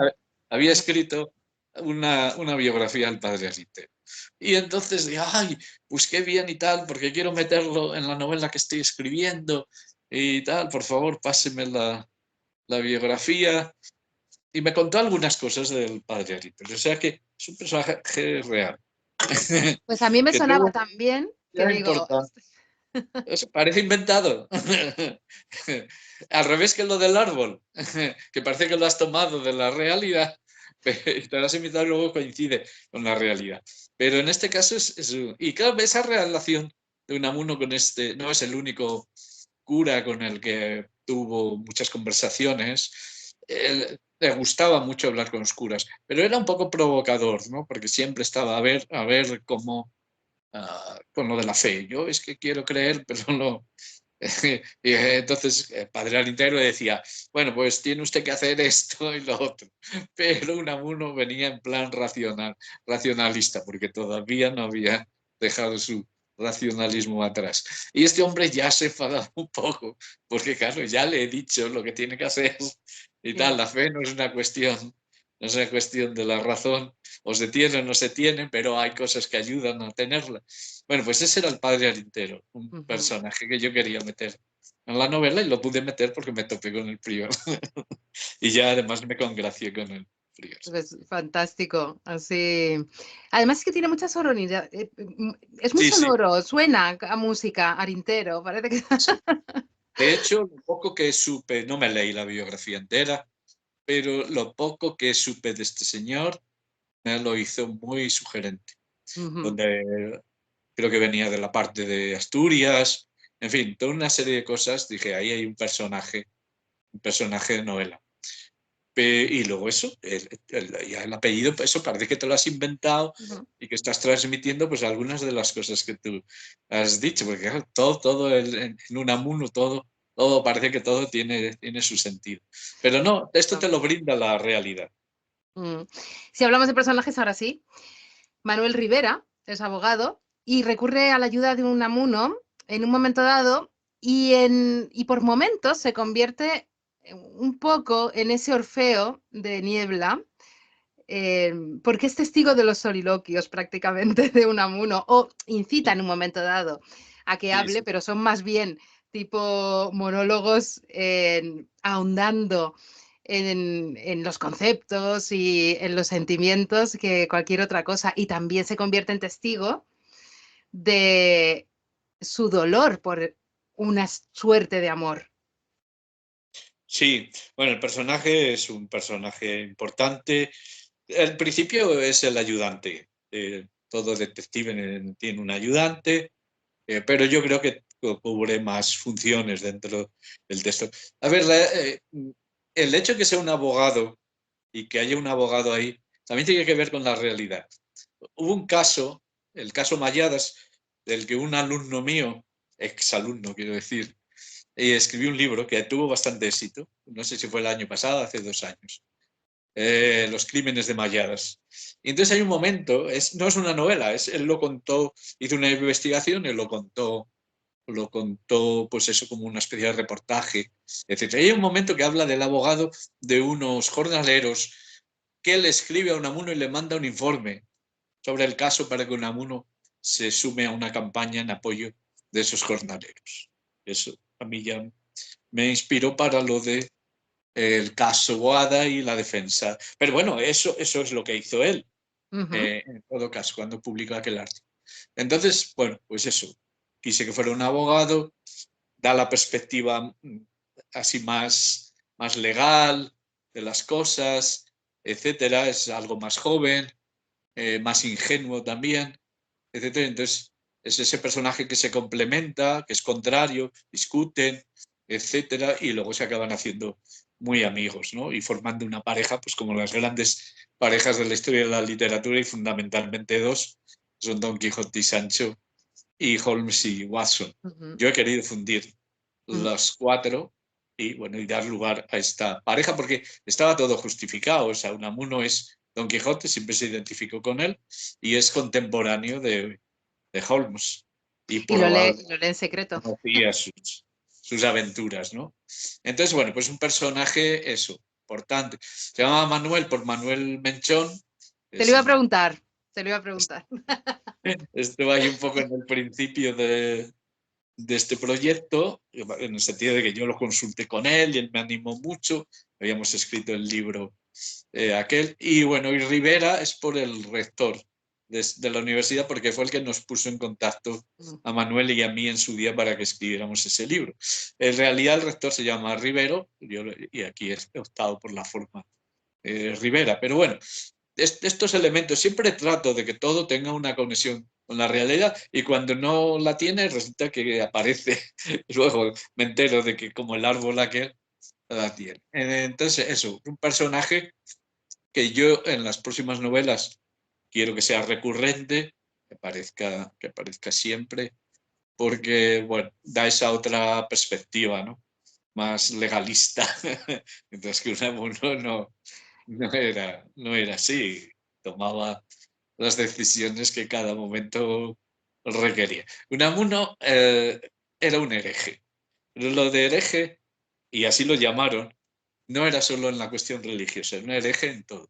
Había escrito una biografía del padre Arintero. Y entonces dije: pues qué bien y tal, porque quiero meterlo en la novela que estoy escribiendo y tal, por favor, páseme la biografía. Y me contó algunas cosas del padre Arintero. O sea que es un personaje real. Pues a mí me Que sonaba tuvo tan bien que una digo, importancia. Eso parece inventado. Al revés que lo del árbol, que parece que lo has tomado de la realidad, y te lo has inventado y luego coincide con la realidad. Pero en este caso y claro, esa relación de Unamuno con este, no es el único cura con el que tuvo muchas conversaciones. Le gustaba mucho hablar con los curas, pero era un poco provocador, ¿no? Porque siempre estaba a ver cómo, con lo de la fe. Yo es que quiero creer, pero no. Y entonces el padre Alintero decía: bueno, pues tiene usted que hacer esto y lo otro. Pero Unamuno venía en plan racionalista, porque todavía no había dejado su racionalismo atrás. Y este hombre ya se enfadaba un poco, porque claro, ya le he dicho lo que tiene que hacer y tal. sí. La fe no es una cuestión de la razón, o se tiene o no se tiene, pero hay cosas que ayudan a tenerla. Bueno, pues ese era el padre Arintero, un Ujú. personaje que yo quería meter en la novela y lo pude meter porque me topé con el prior. Y ya además me congracié con el prior. Pues fantástico, así. Además es que tiene mucha sonoridad, es muy Sí, sí, sonoro, suena a música, Arintero, parece que... sí. De hecho, lo poco que supe, no me leí la biografía entera, pero lo poco que supe de este señor me lo hizo muy sugerente, Ujú. donde creo que venía de la parte de Asturias, en fin, toda una serie de cosas. Dije: ahí hay un personaje de novela. Y luego eso, el apellido, pues eso parece que te lo has inventado Ujú. y que estás transmitiendo pues algunas de las cosas que tú has dicho, porque claro, todo en Unamuno, todo parece que todo tiene su sentido. Pero no, esto te lo brinda la realidad. Mm. Si hablamos de personajes, ahora sí. Manuel Rivera es abogado y recurre a la ayuda de Unamuno en un momento dado y por momentos se convierte un poco en ese Orfeo de Niebla, porque es testigo de los soliloquios prácticamente de Unamuno, o incita en un momento dado a que Sí, hable, sí. pero son más bien tipo monólogos ahondando en los conceptos y en los sentimientos que cualquier otra cosa. Y también se convierte en testigo de su dolor por una suerte de amor. Sí, bueno, el personaje es un personaje importante. Al principio es el ayudante. Todo detective tiene un ayudante, pero yo creo que cubre más funciones dentro del texto. A ver, el hecho de que sea un abogado y que haya un abogado ahí también tiene que ver con la realidad. Hubo un caso, el caso Malladas, del que un alumno mío, exalumno quiero decir, escribió un libro que tuvo bastante éxito. No sé si fue el año pasado, hace 2 años. Los crímenes de Malladas. Y entonces hay un momento, no es una novela, él lo contó, hizo una investigación, él lo contó pues eso como una especie de reportaje, etc. Y hay un momento que habla del abogado de unos jornaleros que le escribe a Unamuno y le manda un informe sobre el caso para que Unamuno se sume a una campaña en apoyo de esos jornaleros. Eso a mí ya me inspiró para lo de el caso Boada y la defensa. Pero bueno, eso es lo que hizo él, Uh -huh. en todo caso, cuando publicó aquel artículo. Entonces, bueno, pues eso. Quise que fuera un abogado, da la perspectiva así más legal de las cosas, etcétera. Es algo más joven, más ingenuo también, etcétera. Entonces, es ese personaje que se complementa, que es contrario, discuten, etcétera, y luego se acaban haciendo muy amigos, ¿no? Y formando una pareja, pues como las grandes parejas de la historia de la literatura, y fundamentalmente dos, son Don Quijote y Sancho, y Holmes y Watson. Uh -huh. Yo he querido fundir Uh -huh. los cuatro y, bueno, y dar lugar a esta pareja porque estaba todo justificado. O sea, Unamuno es Don Quijote, siempre se identificó con él y es contemporáneo de Holmes y Y probablemente lo lee en secreto. conocía sus aventuras, ¿no? Entonces, bueno, pues un personaje, eso, importante. Se llama Manuel por Manuel Menchón. Te lo iba a Es, preguntar, te lo iba a preguntar. estuvo ahí un poco en el principio de este proyecto, en el sentido de que yo lo consulté con él y él me animó mucho. Habíamos escrito el libro aquel. Y bueno, y Rivera es por el rector de la universidad, porque fue el que nos puso en contacto a Manuel y a mí en su día para que escribiéramos ese libro. En realidad el rector se llama Rivero, y aquí he optado por la forma Rivera. Pero bueno, estos elementos, siempre trato de que todo tenga una conexión con la realidad, y cuando no la tiene resulta que aparece, luego me entero de que como el árbol aquel la tiene. Entonces eso, un personaje que yo en las próximas novelas quiero que sea recurrente, que aparezca siempre, porque bueno, da esa otra perspectiva, ¿no? Más legalista, mientras que Unamuno no era así, tomaba las decisiones que cada momento requería. Unamuno era un hereje, pero lo de hereje, y así lo llamaron, no era solo en la cuestión religiosa, era un hereje en todo.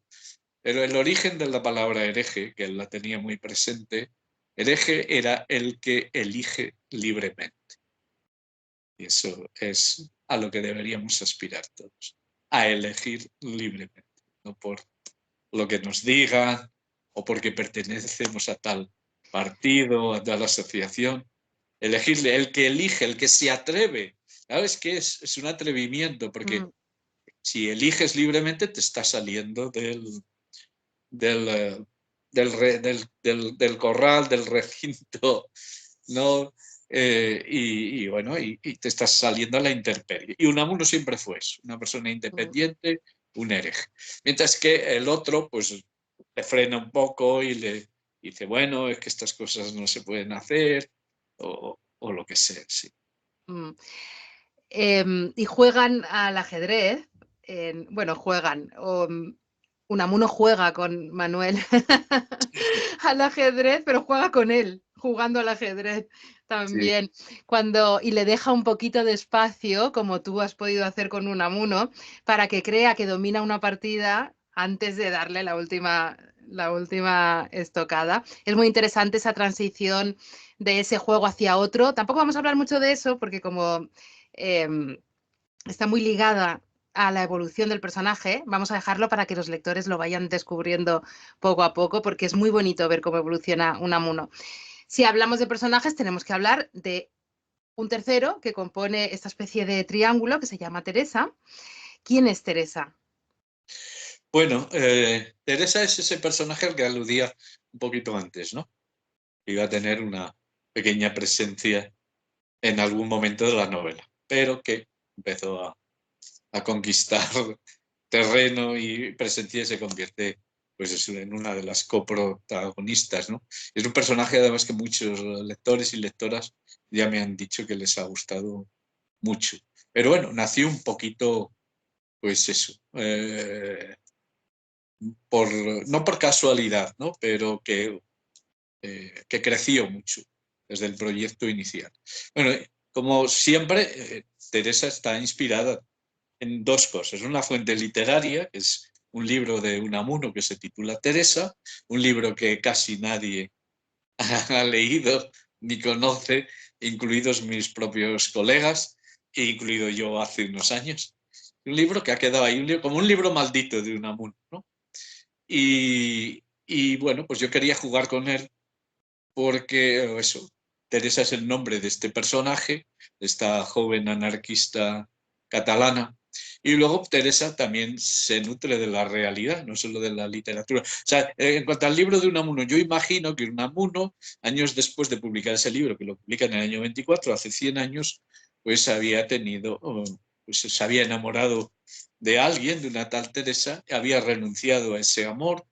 Pero el origen de la palabra hereje, que él la tenía muy presente, hereje era el que elige libremente. Y eso es a lo que deberíamos aspirar todos, a elegir libremente, no por lo que nos digan o porque pertenecemos a tal partido, a tal asociación. Elegirle, el que elige, el que se atreve. ¿Sabes qué? Es un atrevimiento, porque Mm. si eliges libremente te estás saliendo del, eh, del corral, del recinto, ¿no? Y bueno, y te estás saliendo a la intemperie. Y Unamuno siempre fue eso, una persona Mm. independiente, un hereje. Mientras que el otro, pues, le frena un poco y le dice, bueno, es que estas cosas no se pueden hacer, o lo que sea, sí. Mm. Y juegan al ajedrez, bueno, juegan, Unamuno juega con Manuel al ajedrez, pero juega con él. jugando al ajedrez Sí, también, y le deja un poquito de espacio, como tú has podido hacer con Unamuno, para que crea que domina una partida antes de darle la última estocada. Es muy interesante esa transición de ese juego hacia otro. Tampoco vamos a hablar mucho de eso, porque como eh, está muy ligada a la evolución del personaje, vamos a dejarlo para que los lectores lo vayan descubriendo poco a poco, porque es muy bonito ver cómo evoluciona Unamuno. Si hablamos de personajes, tenemos que hablar de un tercero que compone esta especie de triángulo que se llama Teresa. ¿Quién es Teresa? bueno, Teresa es ese personaje al que aludía un poquito antes, ¿no? Iba a tener una pequeña presencia en algún momento de la novela, pero que empezó a conquistar terreno y presencia y se convierte pues en una de las coprotagonistas, ¿no? Es un personaje además que muchos lectores y lectoras ya me han dicho que les ha gustado mucho. Pero bueno, nació un poquito, pues eso, por, no por casualidad, ¿no? Pero que creció mucho desde el proyecto inicial. Bueno, como siempre, Teresa está inspirada en dos cosas. Una fuente literaria, que es un libro de Unamuno que se titula Teresa, un libro que casi nadie ha leído ni conoce, incluidos mis propios colegas, e incluido yo hace unos años. Un libro que ha quedado ahí, como un libro maldito de Unamuno, ¿no? Y bueno, pues yo quería jugar con él porque eso, Teresa es el nombre de este personaje, de esta joven anarquista catalana. Y luego Teresa también se nutre de la realidad, no solo de la literatura. O sea, en cuanto al libro de Unamuno, yo imagino que Unamuno, años después de publicar ese libro, que lo publica en el año 24, hace 100 años, pues había tenido, pues se había enamorado de alguien, de una tal Teresa, había renunciado a ese amor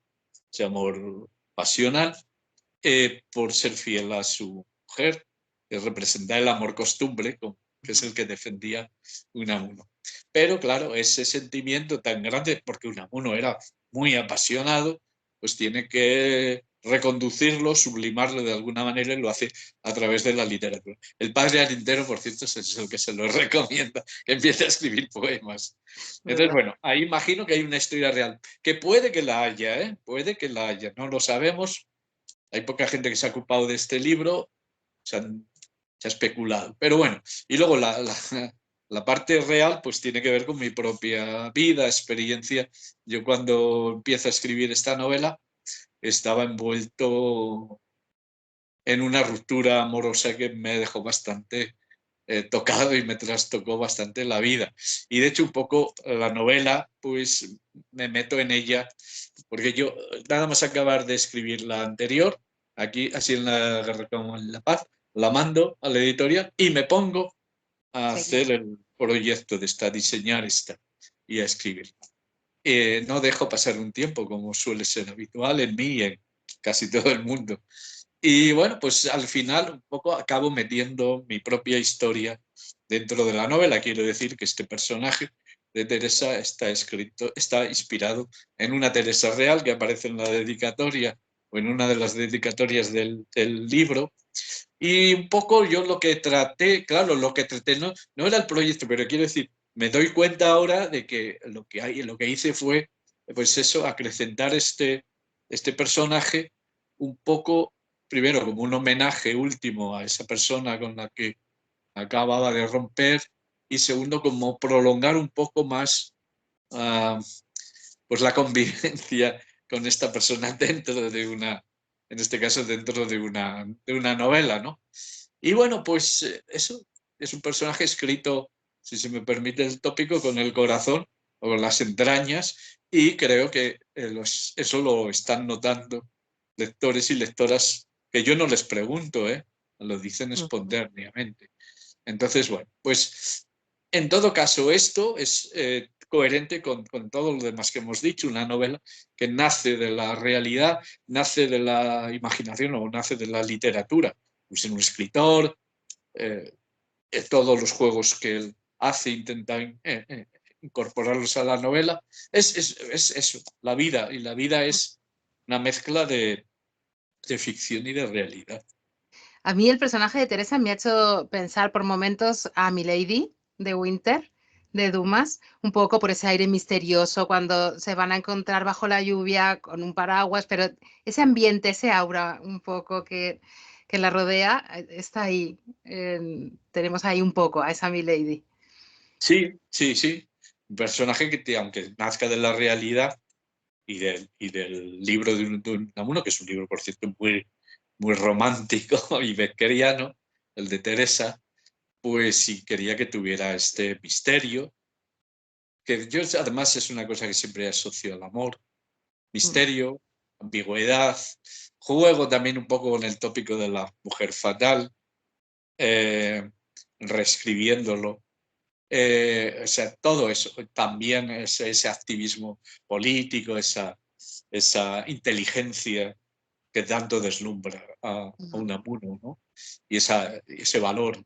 pasional, por ser fiel a su mujer, que representa el amor costumbre, que es el que defendía Unamuno. Pero claro, ese sentimiento tan grande, porque Unamuno era muy apasionado, pues tiene que reconducirlo, sublimarlo de alguna manera y lo hace a través de la literatura. El padre Arintero, por cierto, es el que se lo recomienda, que empiece a escribir poemas. Entonces, ¿Verdad? bueno, ahí imagino que hay una historia real, que puede que la haya, ¿eh? Puede que la haya, no lo sabemos, hay poca gente que se ha ocupado de este libro, se, han, se ha especulado. Pero bueno, y luego la parte real pues tiene que ver con mi propia vida, experiencia. Yo cuando empiezo a escribir esta novela estaba envuelto en una ruptura amorosa que me dejó bastante tocado y me trastocó bastante la vida. Y de hecho un poco la novela, pues me meto en ella, porque yo nada más acabar de escribir la anterior, aquí así en la Guerra como en La Paz, la mando a la editorial y me pongo a Sí. hacer el proyecto de esta, a diseñar esta y a escribir. No dejo pasar un tiempo, como suele ser habitual en mí y en casi todo el mundo. Y bueno, pues al final un poco acabo metiendo mi propia historia dentro de la novela. Quiero decir que este personaje de Teresa está inspirado en una Teresa real que aparece en la dedicatoria o en una de las dedicatorias del libro. Y un poco yo lo que traté, claro, lo que traté no era el proyecto, pero quiero decir, me doy cuenta ahora de que lo que hice fue, pues eso, acrecentar este personaje un poco, primero como un homenaje último a esa persona con la que acababa de romper, y segundo como prolongar un poco más, uh, pues la convivencia con esta persona dentro de en este caso dentro de una novela, ¿no? Y bueno, pues eso es un personaje escrito, si se me permite el tópico, con el corazón o con las entrañas, y creo que eso lo están notando lectores y lectoras que yo no les pregunto, lo dicen Ujú. espontáneamente. Entonces, bueno, pues en todo caso esto es coherente con todo lo demás que hemos dicho, una novela que nace de la realidad, nace de la imaginación o nace de la literatura. Pues en un escritor, eh, todos los juegos que él hace intenta incorporarlos a la novela. Es eso, la vida, y la vida es una mezcla de ficción y de realidad. A mí el personaje de Teresa me ha hecho pensar por momentos a Milady de Winter, de Dumas, un poco por ese aire misterioso cuando se van a encontrar bajo la lluvia con un paraguas, pero ese ambiente, ese aura un poco que la rodea, está ahí. Tenemos ahí un poco a esa Milady. Sí, sí, sí. Un personaje aunque nazca de la realidad y del libro de Unamuno, que es un libro, por cierto, muy, muy romántico y beckeriano, el de Teresa, pues sí quería que tuviera este misterio, que yo además es una cosa que siempre asocio al amor, Mm, misterio, ambigüedad, juego también un poco con el tópico de la mujer fatal, eh, reescribiéndolo. O sea, todo eso, también ese activismo político, esa inteligencia que tanto deslumbra a mm. Unamuno, ¿no? Y ese valor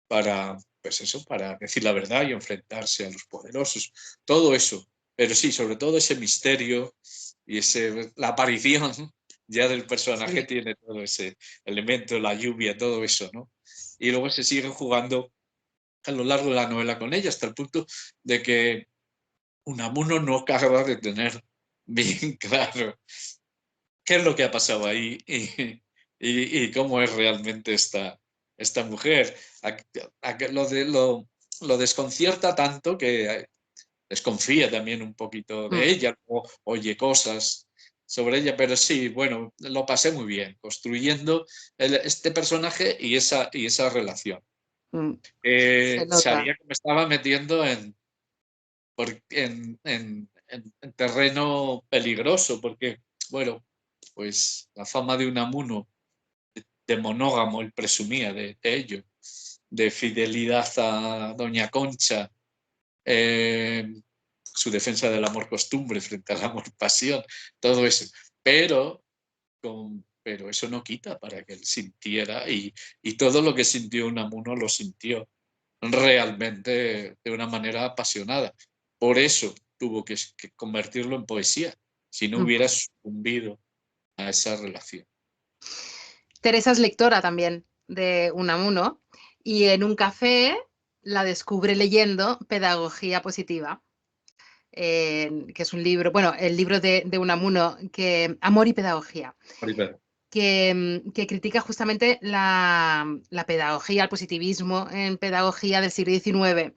para, pues eso, para decir la verdad y enfrentarse a los poderosos, todo eso. Pero sí, sobre todo ese misterio y la aparición ya del personaje Sí. tiene todo ese elemento, la lluvia, todo eso, ¿no? Y luego se sigue jugando a lo largo de la novela con ella, hasta el punto de que Unamuno no acaba de tener bien claro qué es lo que ha pasado ahí y cómo es realmente esta mujer. Lo desconcierta tanto que desconfía también un poquito de Mm, ella, o oye cosas sobre ella, pero sí, bueno, lo pasé muy bien, construyendo este personaje y esa relación. mm. Se nota. Sabía que me estaba metiendo en terreno peligroso, porque, bueno, pues la fama de Unamuno, de monógamo, él presumía de ello, de fidelidad a Doña Concha, eh, su defensa del amor-costumbre frente al amor-pasión, todo eso. Pero eso no quita para que él sintiera, y todo lo que sintió Unamuno lo sintió realmente de una manera apasionada. Por eso tuvo que convertirlo en poesía, si no hubiera Ujú. sucumbido a esa relación. Teresa es lectora también de Unamuno y en un café la descubre leyendo Pedagogía Positiva, que es un libro, bueno, el libro de Unamuno, Amor y Pedagogía, Oliver. que critica justamente la pedagogía, el positivismo en pedagogía del siglo XIX.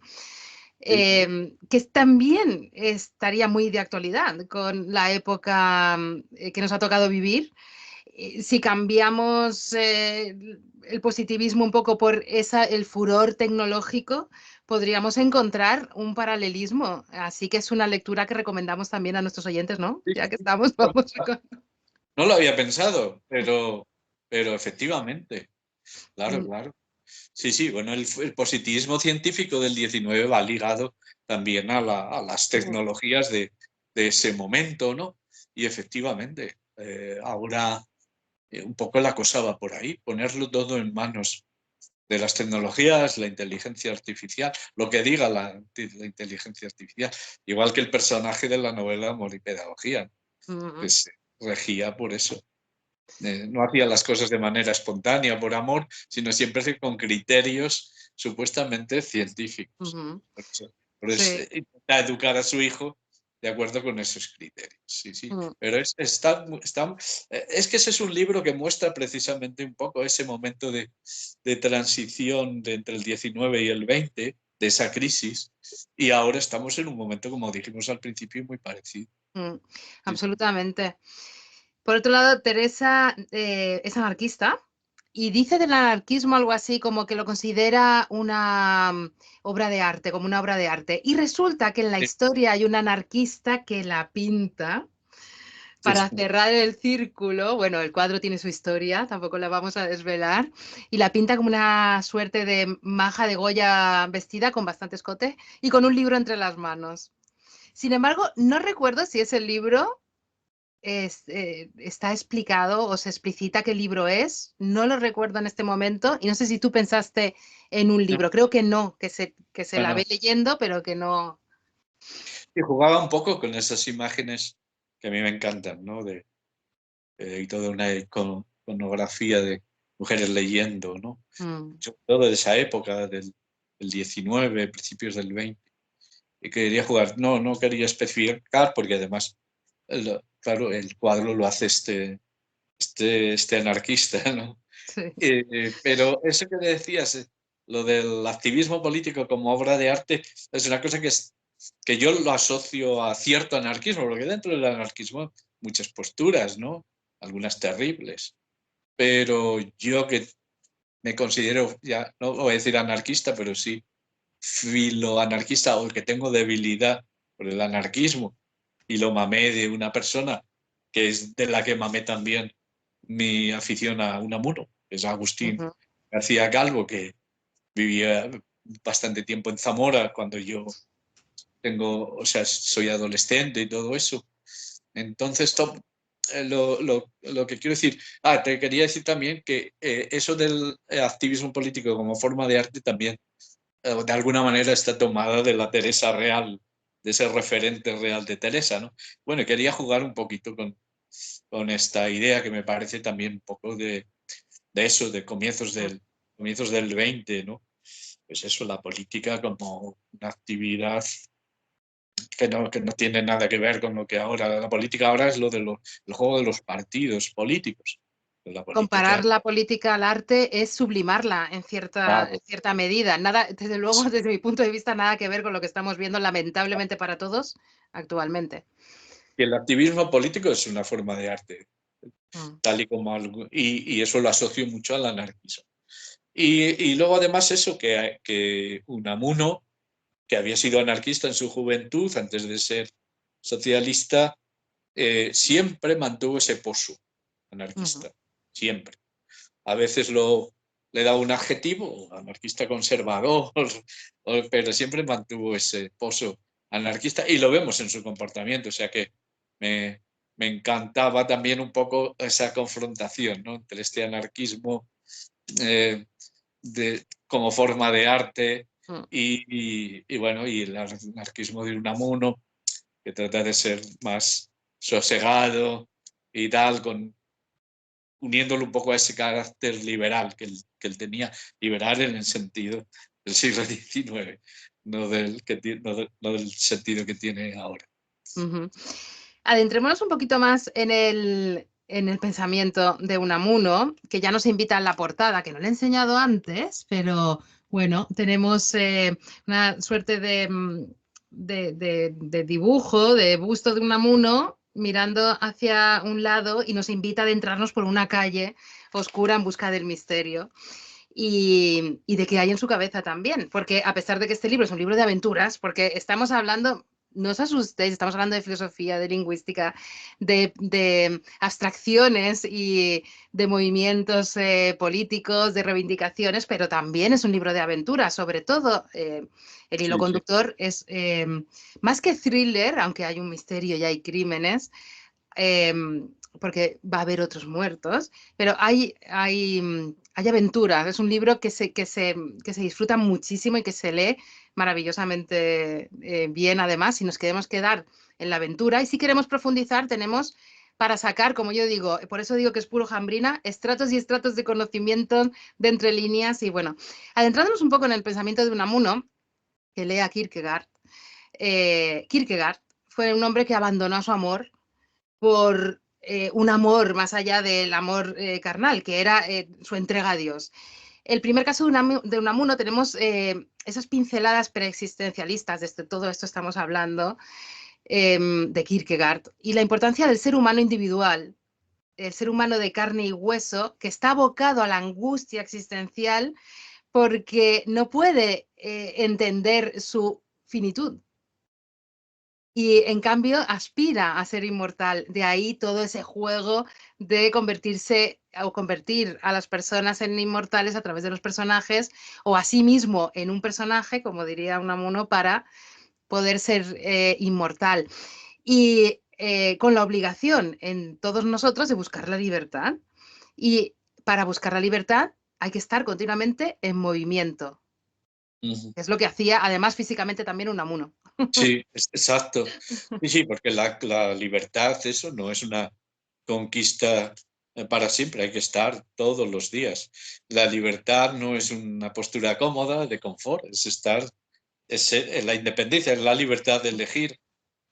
Sí, Que también estaría muy de actualidad con la época que nos ha tocado vivir. Si cambiamos el positivismo un poco por el furor tecnológico, podríamos encontrar un paralelismo. Así que es una lectura que recomendamos también a nuestros oyentes, ¿no? sí, Ya que sí. estamos, vamos a... No lo había pensado, pero efectivamente, claro, Mm, claro. Sí, sí, bueno, el positivismo científico del 19 va ligado también a las mm, tecnologías de ese momento, ¿no? Y efectivamente, ahora un poco la cosa va por ahí, ponerlo todo en manos de las tecnologías, la inteligencia artificial, lo que diga la inteligencia artificial, igual que el personaje de la novela Amor y Pedagogía, que mm, se regía por eso. No hacía las cosas de manera espontánea, por amor, sino siempre con criterios supuestamente científicos. mm. Por eso, Sí. intenta educar a su hijo de acuerdo con esos criterios. Sí, sí. Mm, Pero es que ese es un libro que muestra precisamente un poco ese momento de transición entre el 19 y el 20, de esa crisis, y ahora estamos en un momento, como dijimos al principio, muy parecido. mm. Sí, sí. Absolutamente. Por otro lado, Teresa es anarquista y dice del anarquismo algo así como que lo considera una obra de arte, como una obra de arte. Y resulta que en la Sí, historia hay un anarquista que la pinta sí, para sí. cerrar el círculo. Bueno, el cuadro tiene su historia, tampoco la vamos a desvelar. Y la pinta como una suerte de maja de Goya vestida con bastante escote y con un libro entre las manos. Sin embargo, no recuerdo si ese libro está explicado o se explicita qué libro es. No lo recuerdo en este momento y no sé si tú pensaste en un No, libro. Creo que no, que se no, la ve no. leyendo, pero que no. Y jugaba un poco con esas imágenes que a mí me encantan, ¿no? Y toda una iconografía de mujeres leyendo, ¿no? Mm. Sobre todo de esa época, del 19, principios del 20. Y quería jugar. No quería especificar porque además, claro, el cuadro lo hace este anarquista, ¿no? Sí. Pero eso que decías, lo del activismo político como obra de arte, es una cosa que yo lo asocio a cierto anarquismo, porque dentro del anarquismo muchas posturas, ¿no? Algunas terribles. Pero yo que me considero, ya no voy a decir anarquista, pero sí filoanarquista, o que tengo debilidad por el anarquismo, y lo mamé de una persona que es de la que mamé también mi afición a Unamuno, que es Agustín Ujú. García Calvo, que vivía bastante tiempo en Zamora cuando yo o sea, soy adolescente y todo eso. Entonces, lo que quiero decir, te quería decir también que eso del activismo político como forma de arte también de alguna manera está tomada de la Teresa real, de ese referente real de Teresa, ¿no? Bueno, quería jugar un poquito con esta idea que me parece también un poco de eso, de comienzos del 20, ¿no? Pues eso, la política como una actividad que no tiene nada que ver con lo que ahora, la política ahora es el juego de los partidos políticos. La política, Comparar la política al arte es sublimarla en claro, cierta medida. Nada, desde luego, desde mi punto de vista, nada que ver con lo que estamos viendo, lamentablemente para todos, actualmente. y el activismo político es una forma de arte, Mm. tal y como y eso lo asocio mucho al anarquismo. Y luego además eso, que Unamuno, que había sido anarquista en su juventud, antes de ser socialista, siempre mantuvo ese pozo Ujú. anarquista, siempre. A veces le da un adjetivo, anarquista conservador, pero siempre mantuvo ese pozo anarquista y lo vemos en su comportamiento, o sea que me, me encantaba también un poco esa confrontación, ¿no? Entre este anarquismo como forma de arte Mm. y bueno, y el anarquismo de Unamuno, que trata de ser más sosegado y tal, uniéndolo un poco a ese carácter liberal que él tenía, liberal en el sentido del siglo XIX, no del sentido que tiene ahora. Ujú. Adentrémonos un poquito más en el pensamiento de Unamuno, que ya nos invita a la portada, que no le he enseñado antes, pero bueno, tenemos una suerte de dibujo, de busto de Unamuno mirando hacia un lado y nos invita a adentrarnos por una calle oscura en busca del misterio. Y de qué hay en su cabeza también, porque a pesar de que este libro es un libro de aventuras, porque estamos hablando, no os asustéis, estamos hablando de filosofía, de lingüística, de abstracciones y de movimientos políticos, de reivindicaciones, pero también es un libro de aventuras, sobre todo el hilo Sí, sí. conductor es más que thriller, aunque hay un misterio y hay crímenes, eh, porque va a haber otros muertos, pero hay aventuras. Es un libro que se disfruta muchísimo y que se lee maravillosamente bien, además, si nos queremos quedar en la aventura. Y si queremos profundizar, tenemos para sacar, como yo digo, por eso digo que es puro Jambrina, estratos y estratos de conocimiento de entre líneas. Y bueno, adentrándonos un poco en el pensamiento de Unamuno, que lea Kierkegaard. Kierkegaard fue un hombre que abandonó a su amor por un amor más allá del amor carnal, que era su entrega a Dios. El primer caso de Unamuno tenemos esas pinceladas preexistencialistas, de todo esto estamos hablando, de Kierkegaard, y la importancia del ser humano individual, el ser humano de carne y hueso, que está abocado a la angustia existencial porque no puede entender su finitud. Y en cambio aspira a ser inmortal. De ahí todo ese juego de convertirse o convertir a las personas en inmortales a través de los personajes o a sí mismo en un personaje, como diría Unamuno, para poder ser inmortal. Y con la obligación en todos nosotros de buscar la libertad. Y para buscar la libertad hay que estar continuamente en movimiento. Ujú. Es lo que hacía además físicamente también Unamuno. Sí, exacto. Sí, sí, porque la libertad, eso no es una conquista para siempre, hay que estar todos los días. La libertad no es una postura cómoda de confort, es estar, la independencia, es la libertad de elegir,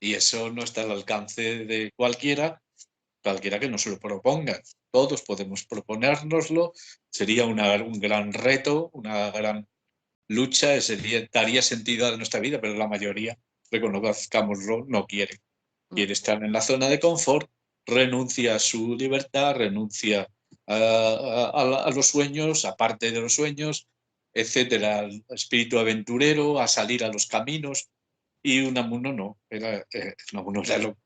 y eso no está al alcance de cualquiera que nos lo proponga. Todos podemos proponérnoslo, sería un gran reto, una gran lucha, daría sentido a nuestra vida, pero la mayoría, reconozcámoslo, no quiere. Quiere estar en la zona de confort, renuncia a su libertad, renuncia a los sueños, aparte de los sueños, etcétera, al espíritu aventurero, a salir a los caminos, y Unamuno no, Unamuno era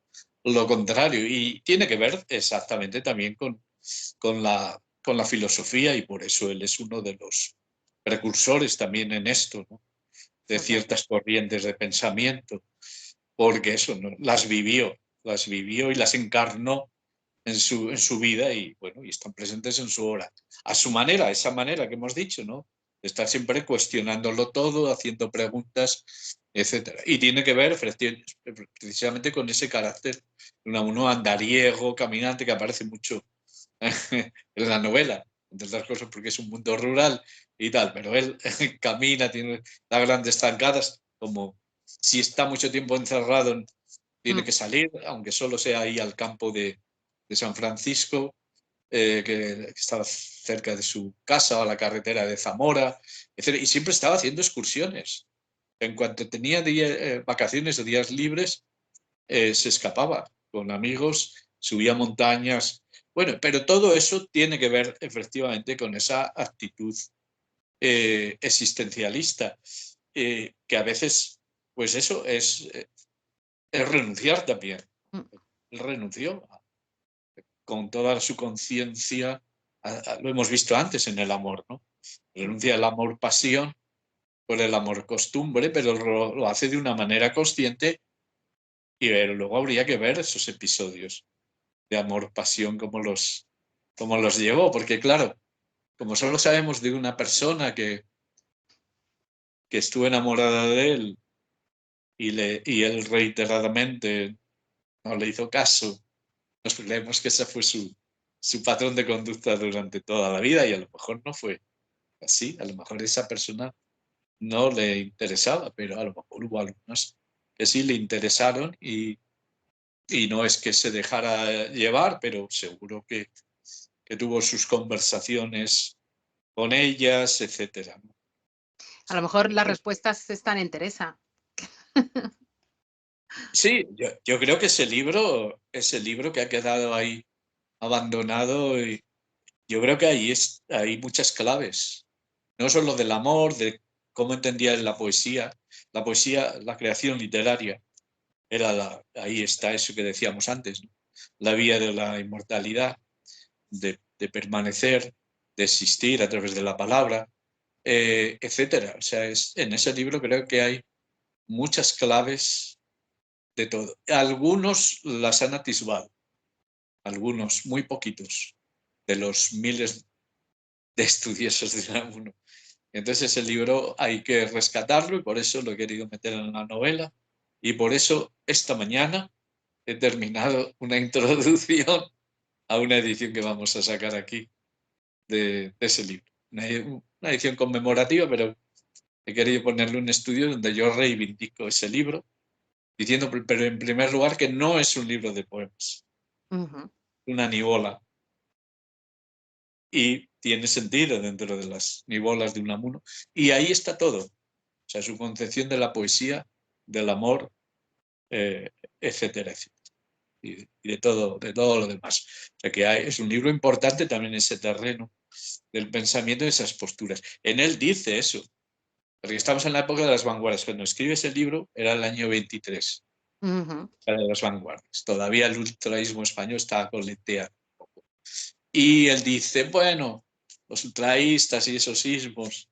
lo contrario, y tiene que ver exactamente también con la filosofía, y por eso él es uno de los precursores también en esto, ¿no? De ciertas corrientes de pensamiento, porque eso, ¿no? las vivió y las encarnó en su vida, y bueno, y están presentes en su obra. A su manera, esa manera que hemos dicho, ¿no? De estar siempre cuestionándolo todo, haciendo preguntas, etcétera. Y tiene que ver precisamente con ese carácter de uno andariego, caminante, que aparece mucho en la novela, entre otras cosas porque es un mundo rural y tal, pero él camina, tiene las grandes zancadas, como si está mucho tiempo encerrado, tiene que salir, aunque solo sea ahí al campo de San Francisco, que estaba cerca de su casa, o a la carretera de Zamora, etc. Y siempre estaba haciendo excursiones. En cuanto tenía vacaciones o días libres, se escapaba con amigos, subía montañas. Bueno, pero todo eso tiene que ver efectivamente con esa actitud existencialista, que a veces, pues eso es renunciar también. Él renunció con toda su conciencia, lo hemos visto antes en el amor, ¿no? Renuncia al amor pasión por el amor costumbre, pero lo hace de una manera consciente, y luego habría que ver esos episodios de amor pasión, cómo los llevó, porque claro, como solo sabemos de una persona que estuvo enamorada de él, y él reiteradamente no le hizo caso, nos creemos que ese fue su patrón de conducta durante toda la vida, y a lo mejor no fue así, a lo mejor esa persona no le interesaba, pero a lo mejor hubo algunos que sí le interesaron, y no es que se dejara llevar, pero seguro que tuvo sus conversaciones con ellas, etcétera, ¿no? A lo mejor las respuestas están en Teresa. Sí, yo creo que ese libro que ha quedado ahí abandonado, y yo creo que ahí hay muchas claves, no solo del amor, de cómo entendía la poesía, la creación literaria, ahí está eso que decíamos antes, ¿no? La vía de la inmortalidad, de permanecer, de existir a través de la palabra, etcétera. O sea, en ese libro creo que hay muchas claves de todo. Algunos las han atisbado, algunos, muy poquitos, de los miles de estudiosos de Unamuno. Entonces ese libro hay que rescatarlo, y por eso lo he querido meter en la novela, y por eso esta mañana he terminado una introducción a una edición que vamos a sacar aquí de ese libro. Una edición conmemorativa, pero he querido ponerle un estudio donde yo reivindico ese libro, diciendo, pero en primer lugar, que no es un libro de poemas, una nivola, y tiene sentido dentro de las nivolas de Unamuno, y ahí está todo, o sea, su concepción de la poesía, del amor, etcétera, etcétera, y de todo lo demás. O sea, que es un libro importante también en ese terreno del pensamiento, de esas posturas. En él dice eso, porque estamos en la época de las vanguardias. Cuando escribe ese libro era el año 23, de las vanguardias. Todavía el ultraísmo español estaba coleteando. Y él dice, bueno, los ultraístas y esos ismos,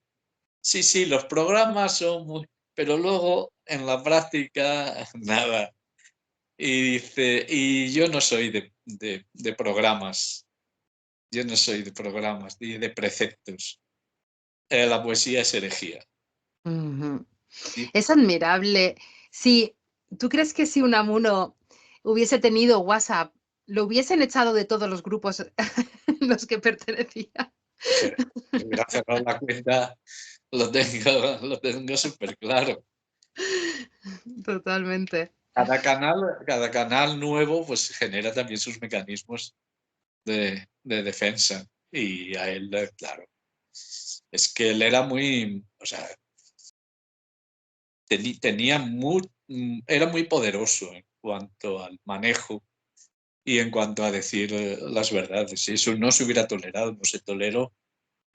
sí, los programas son muy... Pero luego, en la práctica, nada. Y dice, y yo no soy de programas, yo no soy de programas ni de preceptos. La poesía es herejía. ¿Sí? Es admirable. Si tú crees que si Unamuno hubiese tenido WhatsApp, lo hubiesen echado de todos los grupos en los que pertenecía. Si hubiera cerrado la cuenta, lo tengo súper claro. Totalmente. Cada canal nuevo pues genera también sus mecanismos de defensa. Y a él, claro, es que él era muy, o sea, era muy poderoso en cuanto al manejo y en cuanto a decir las verdades. Y eso no se hubiera tolerado, no se toleró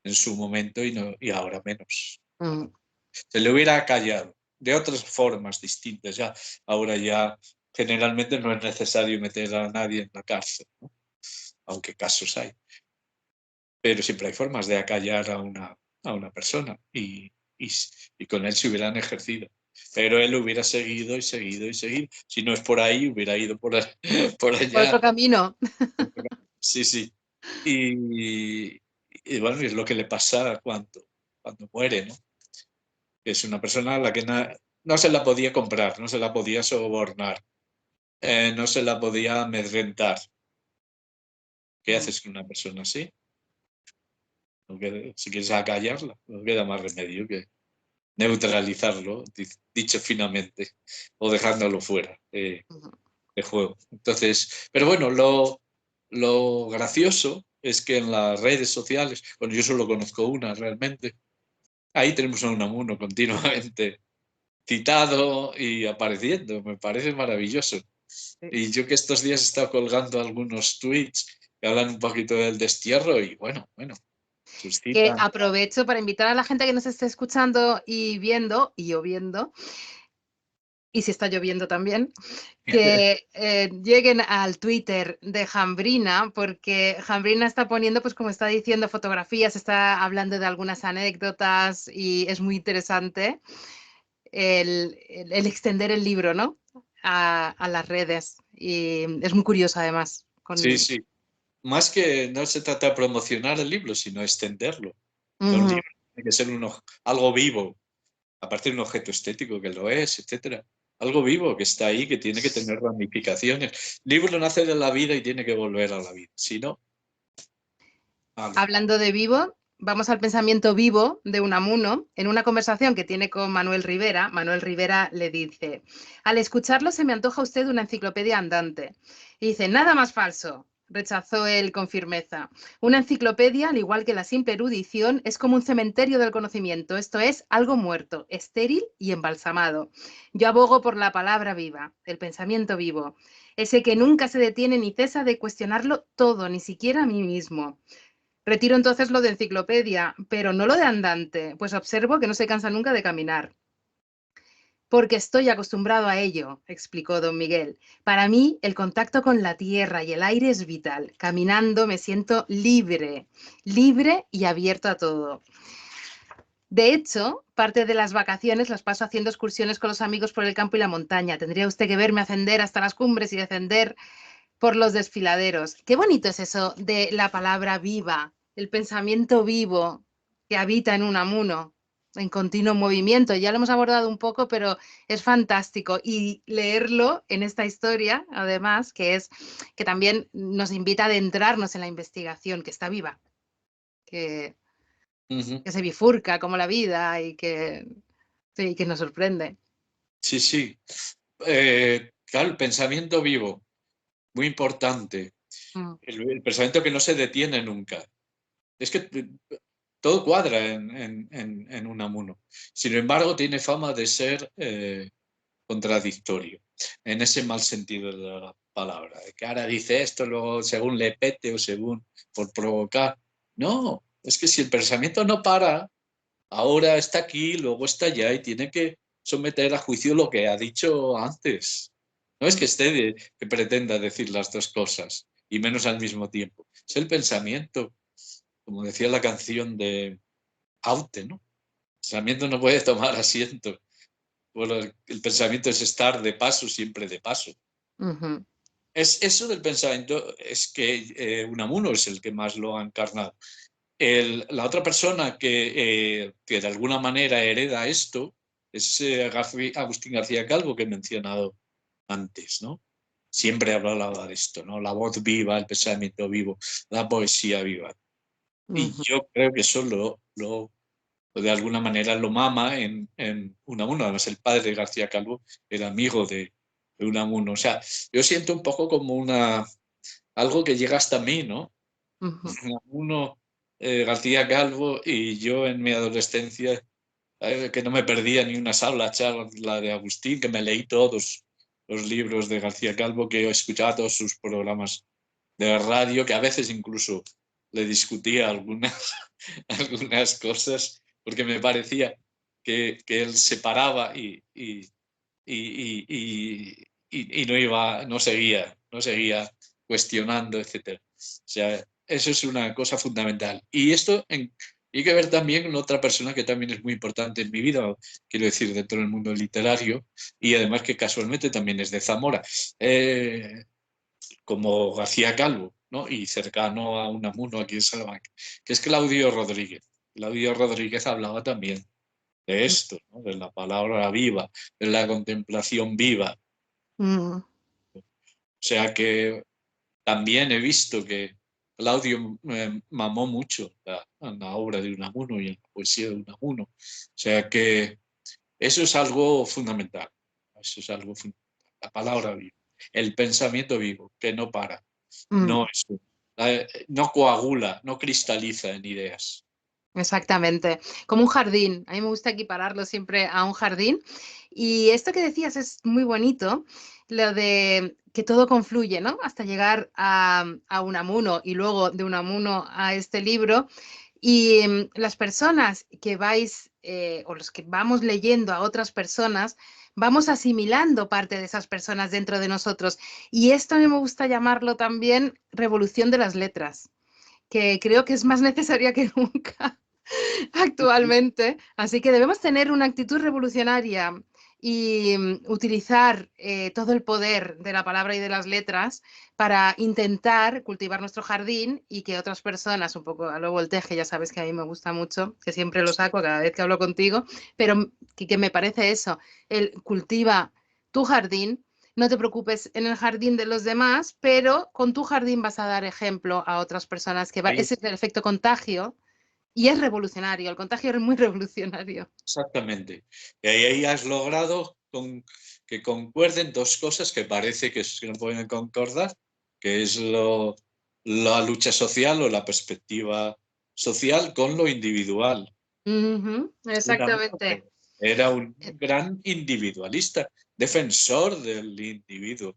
en su momento y ahora menos. Mm. Se le hubiera callado de otras formas distintas. Ahora ya generalmente no es necesario meter a nadie en la cárcel, ¿no? Aunque casos hay. Pero siempre hay formas de acallar a una persona y con él se hubieran ejercido. Pero él hubiera seguido y seguido y seguido. Si no es por ahí, hubiera ido por Por allá. otro camino. Sí, sí. Y bueno, es lo que le pasa cuando muere, ¿no? Es una persona a la que no se la podía comprar, no se la podía sobornar, no se la podía amedrentar. ¿Qué haces con una persona así? Si quieres acallarla, no queda más remedio que neutralizarlo, dicho finamente, o dejándolo fuera de juego. Entonces, pero bueno, lo gracioso es que en las redes sociales, bueno, yo solo conozco una realmente, ahí tenemos a Unamuno continuamente citado y apareciendo, me parece maravilloso. Y yo que estos días he estado colgando algunos tweets que hablan un poquito del destierro y bueno, Que suscitan. aprovecho para invitar a la gente que nos esté escuchando y viendo, y lloviendo, y si está lloviendo también, que lleguen al Twitter de Jambrina, porque Jambrina está poniendo, pues como está diciendo, fotografías, está hablando de algunas anécdotas y es muy interesante el extender el libro, ¿no? A las redes. Y es muy curioso además. Sí, sí. Más que no se trata de promocionar el libro, sino extenderlo. Un Ujú. libro tiene que ser algo vivo, aparte de un objeto estético que lo es, etcétera. Algo vivo que está ahí, que tiene que tener ramificaciones. El libro nace de la vida y tiene que volver a la vida. Si no, vale. Hablando de vivo, vamos al pensamiento vivo de Unamuno. En una conversación que tiene con Manuel Rivera, Manuel Rivera le dice: al escucharlo se me antoja usted una enciclopedia andante. Y dice: nada más falso. Rechazó él con firmeza. Una enciclopedia, al igual que la simple erudición, es como un cementerio del conocimiento, esto es, algo muerto, estéril y embalsamado. Yo abogo por la palabra viva, el pensamiento vivo, ese que nunca se detiene ni cesa de cuestionarlo todo, ni siquiera a mí mismo. Retiro entonces lo de enciclopedia, pero no lo de andante, pues observo que no se cansa nunca de caminar. Porque estoy acostumbrado a ello, explicó don Miguel. Para mí, el contacto con la tierra y el aire es vital. Caminando me siento libre, libre y abierto a todo. De hecho, parte de las vacaciones las paso haciendo excursiones con los amigos por el campo y la montaña. Tendría usted que verme ascender hasta las cumbres y descender por los desfiladeros. Qué bonito es eso de la palabra viva, el pensamiento vivo que habita en Unamuno, en continuo movimiento. Ya lo hemos abordado un poco, pero es fantástico. Y leerlo en esta historia, además, que también nos invita a adentrarnos en la investigación, que está viva, que, Ujú. que se bifurca como la vida y sí, que nos sorprende. Sí, sí. Claro, el pensamiento vivo, muy importante. Mm. El pensamiento que no se detiene nunca. Es que todo cuadra en Unamuno. Sin embargo, tiene fama de ser contradictorio, en ese mal sentido de la palabra. Que ahora dice esto, luego según le pete o según por provocar. No, es que si el pensamiento no para, ahora está aquí, luego está allá y tiene que someter a juicio lo que ha dicho antes. No es que que pretenda decir las dos cosas y menos al mismo tiempo. Es el pensamiento, como decía la canción de Aute, ¿no? El pensamiento no puede tomar asiento. Bueno, el pensamiento es estar de paso, siempre de paso. Ujú. Es eso del pensamiento, es que Unamuno es el que más lo ha encarnado. La otra persona que de alguna manera hereda esto es Agustín García Calvo, que he mencionado antes, ¿no? siempre hablaba de esto, ¿no? La voz viva, el pensamiento vivo, la poesía viva. Y Ujú, yo creo que eso de alguna manera lo mama en Unamuno. Además, el padre de García Calvo era amigo de Unamuno. O sea, yo siento un poco como algo que llega hasta mí, ¿no? ujú. Unamuno, García Calvo y yo en mi adolescencia, que no me perdía ni una sola charla de Agustín, que me leí todos los libros de García Calvo, que escuchaba todos sus programas de radio, que a veces incluso le discutía algunas, algunas cosas, porque me parecía que él se paraba y no seguía cuestionando, etcétera. O sea, eso es una cosa fundamental. Y esto hay que ver también en otra persona que también es muy importante en mi vida, quiero decir, dentro del mundo literario, y además que casualmente también es de Zamora, como García Calvo, ¿no? Y cercano a Unamuno aquí en Salamanca, que es Claudio Rodríguez. Claudio Rodríguez hablaba también de esto, ¿no? De la palabra viva, de la contemplación viva. Mm. O sea que también he visto que Claudio mamó mucho la obra de Unamuno y en la poesía de Unamuno. O sea que eso es algo fundamental. Eso es algo fundamental. La palabra viva, el pensamiento vivo, que no para, Mm. no coagula, no cristaliza en ideas. Exactamente, como un jardín. A mí me gusta equipararlo siempre a un jardín. Y esto que decías es muy bonito, lo de que todo confluye, ¿no? Hasta llegar a Unamuno y luego de Unamuno a este libro. Y las personas que vais, o los que vamos leyendo a otras personas, vamos asimilando parte de esas personas dentro de nosotros. Y esto a mí me gusta llamarlo también revolución de las letras, que creo que es más necesaria que nunca actualmente. Así que debemos tener una actitud revolucionaria y utilizar todo el poder de la palabra y de las letras para intentar cultivar nuestro jardín y que otras personas, un poco a lo Voltaire, que ya sabes que a mí me gusta mucho, que siempre lo saco cada vez que hablo contigo, pero que me parece eso, el cultiva tu jardín. No te preocupes en el jardín de los demás, pero con tu jardín vas a dar ejemplo a otras personas que va, Ahí, ese es el efecto contagio y es revolucionario, el contagio es muy revolucionario. exactamente. Y ahí has logrado que concuerden dos cosas que parece que no pueden concordar, que es la lucha social o la perspectiva social con lo individual. Unamuno Exactamente. era un gran individualista, defensor del individuo.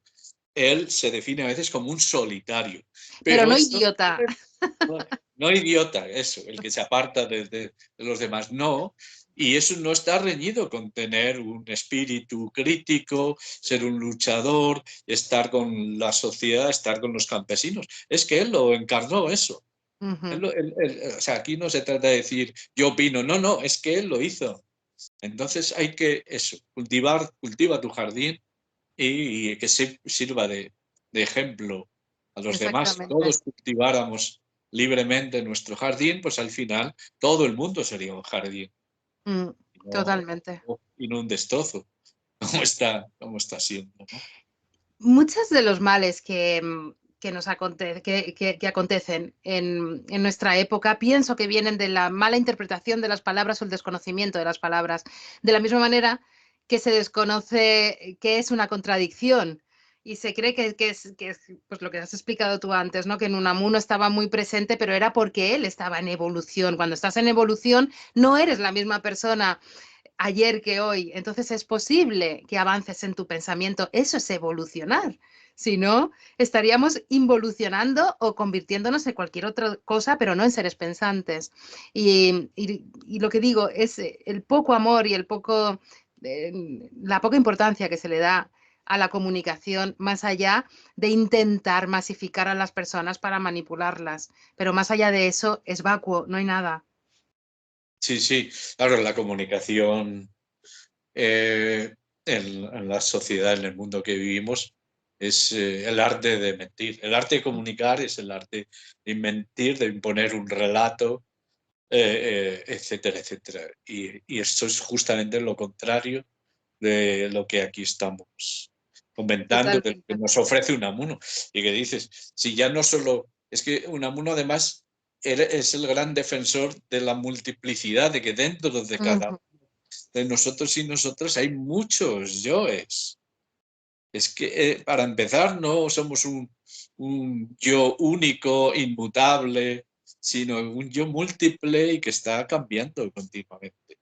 Él se define a veces como un solitario, Pero pero no esto idiota. no, no idiota, eso, el que se aparta de los demás, no. Y eso no está reñido con tener un espíritu crítico, ser un luchador, estar con la sociedad, estar con los campesinos. Es que él lo encarnó eso. Ujú. O sea, aquí no se trata de decir yo opino, no, no, es que él lo hizo. Entonces hay que eso, cultiva tu jardín y que sirva de ejemplo a los demás. Si Exactamente. todos cultiváramos libremente nuestro jardín, pues al final todo el mundo sería un jardín Mm, y no, totalmente. y no un destrozo, como está siendo, ¿no? Muchos de los males que nos que acontecen en nuestra época, pienso que vienen de la mala interpretación de las palabras o el desconocimiento de las palabras. De la misma manera que se desconoce qué es una contradicción y se cree que es pues lo que has explicado tú antes, ¿no? Que en Unamuno estaba muy presente, pero era porque él estaba en evolución. Cuando estás en evolución, no eres la misma persona ayer que hoy. Entonces es posible que avances en tu pensamiento. Eso es evolucionar. Si no, estaríamos involucionando o convirtiéndonos en cualquier otra cosa, pero no en seres pensantes. Y lo que digo es el poco amor y la poca importancia que se le da a la comunicación, más allá de intentar masificar a las personas para manipularlas. Pero más allá de eso, es vacuo, no hay nada. Sí, sí, claro, la comunicación eh, en la sociedad, en el mundo que vivimos, es el arte de mentir. El arte de comunicar es el arte de mentir, de imponer un relato, etcétera, etcétera. Y esto es justamente lo contrario de lo que aquí estamos comentando de lo que Totalmente. nos ofrece Unamuno. Y que dices, si ya no solo, es que Unamuno además es el gran defensor de la multiplicidad, de que dentro de cada Ujú. uno de nosotros y nosotras hay muchos yoes. Es que para empezar no somos un yo único, inmutable, sino un yo múltiple y que está cambiando continuamente.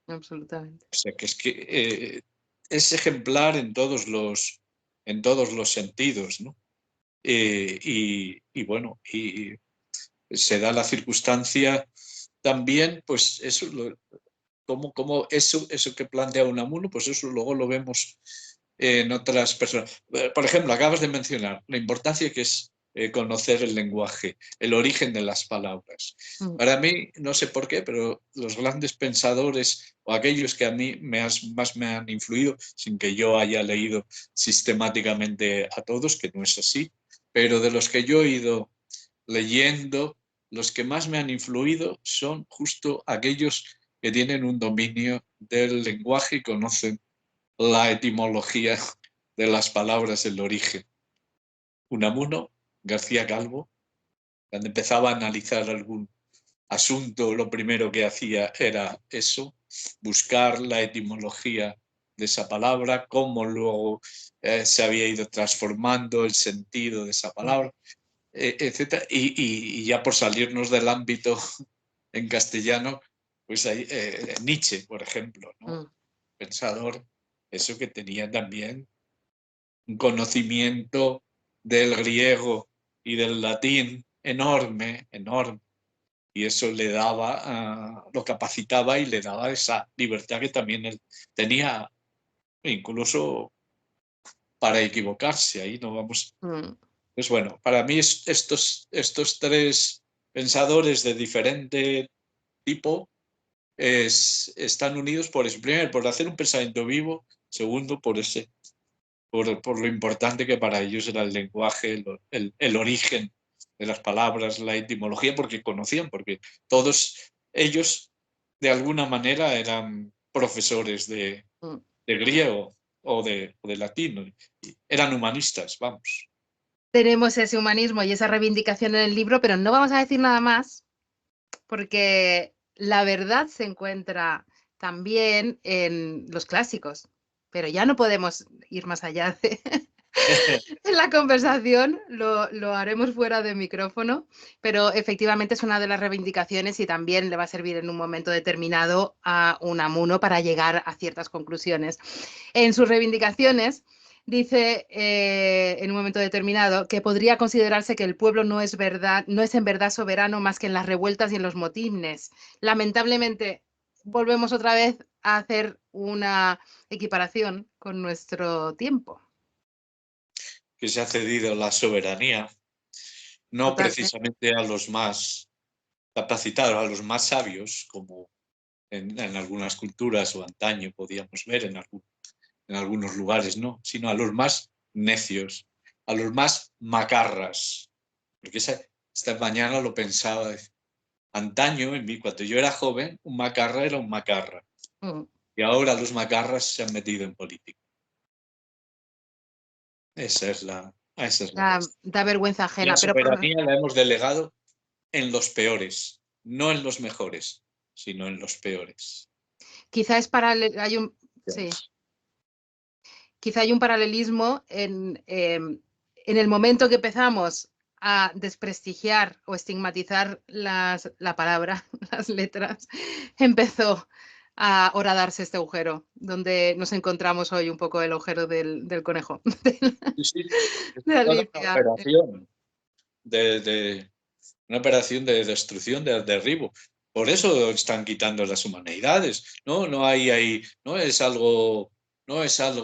Absolutamente. O sea que es ejemplar en todos los sentidos, ¿no? Y bueno, y se da la circunstancia también, pues eso, como eso que plantea Unamuno, pues eso luego lo vemos en otras personas. Por ejemplo, acabas de mencionar la importancia que es conocer el lenguaje, el origen de las palabras. Mm. Para mí, no sé por qué, pero los grandes pensadores o aquellos que a mí más me han influido, sin que yo haya leído sistemáticamente a todos, que no es así, pero de los que yo he ido leyendo, los que más me han influido son justo aquellos que tienen un dominio del lenguaje y conocen la etimología de las palabras, el origen. Unamuno, García Calvo, cuando empezaba a analizar algún asunto, lo primero que hacía era eso, buscar la etimología de esa palabra, cómo luego se había ido transformando el sentido de esa palabra, etc. Y ya por salirnos del ámbito en castellano, pues hay Nietzsche, por ejemplo, ¿no? Mm. Pensador, eso que tenía también un conocimiento del griego y del latín enorme, enorme, y eso le daba, lo capacitaba y le daba esa libertad que también él tenía, incluso para equivocarse, ahí no vamos. Mm. Pues bueno, para mí estos tres pensadores de diferente tipo están unidos por eso. Primero, por hacer un pensamiento vivo. Segundo, por lo importante que para ellos era el lenguaje, el origen de las palabras, la etimología, porque conocían, porque todos ellos de alguna manera eran profesores Mm. de griego o de latín, eran humanistas, vamos. Tenemos ese humanismo y esa reivindicación en el libro, pero no vamos a decir nada más porque la verdad se encuentra también en los clásicos, pero ya no podemos ir más allá de en la conversación, lo haremos fuera de micrófono, pero efectivamente es una de las reivindicaciones y también le va a servir en un momento determinado a Unamuno para llegar a ciertas conclusiones. En sus reivindicaciones dice en un momento determinado que podría considerarse que el pueblo no es en verdad soberano más que en las revueltas y en los motines. Lamentablemente, volvemos otra vez a hacer una equiparación con nuestro tiempo. Que se ha cedido la soberanía, no Totalmente. precisamente a los más capacitados, a los más sabios, como en algunas culturas o antaño podíamos ver en algunos lugares, no, sino a los más necios, a los más macarras. Porque esta mañana lo pensaba, antaño, cuando yo era joven, un macarra era un macarra. Mm. Y ahora los macarras se han metido en política. Esa es la Da, cuestión. da vergüenza La ajena, pero soberanía la hemos delegado en los peores, no en los mejores, sino en los peores. quizá hay un, sí, quizá hay un paralelismo en el momento que empezamos a desprestigiar o estigmatizar la palabra, las letras, empezó a horadarse este agujero, donde nos encontramos hoy un poco el agujero del conejo, Sí, sí, es de toda una Alicia. operación una operación de destrucción, de derribo. Por eso están quitando las humanidades. No, no hay ahí, no es algo,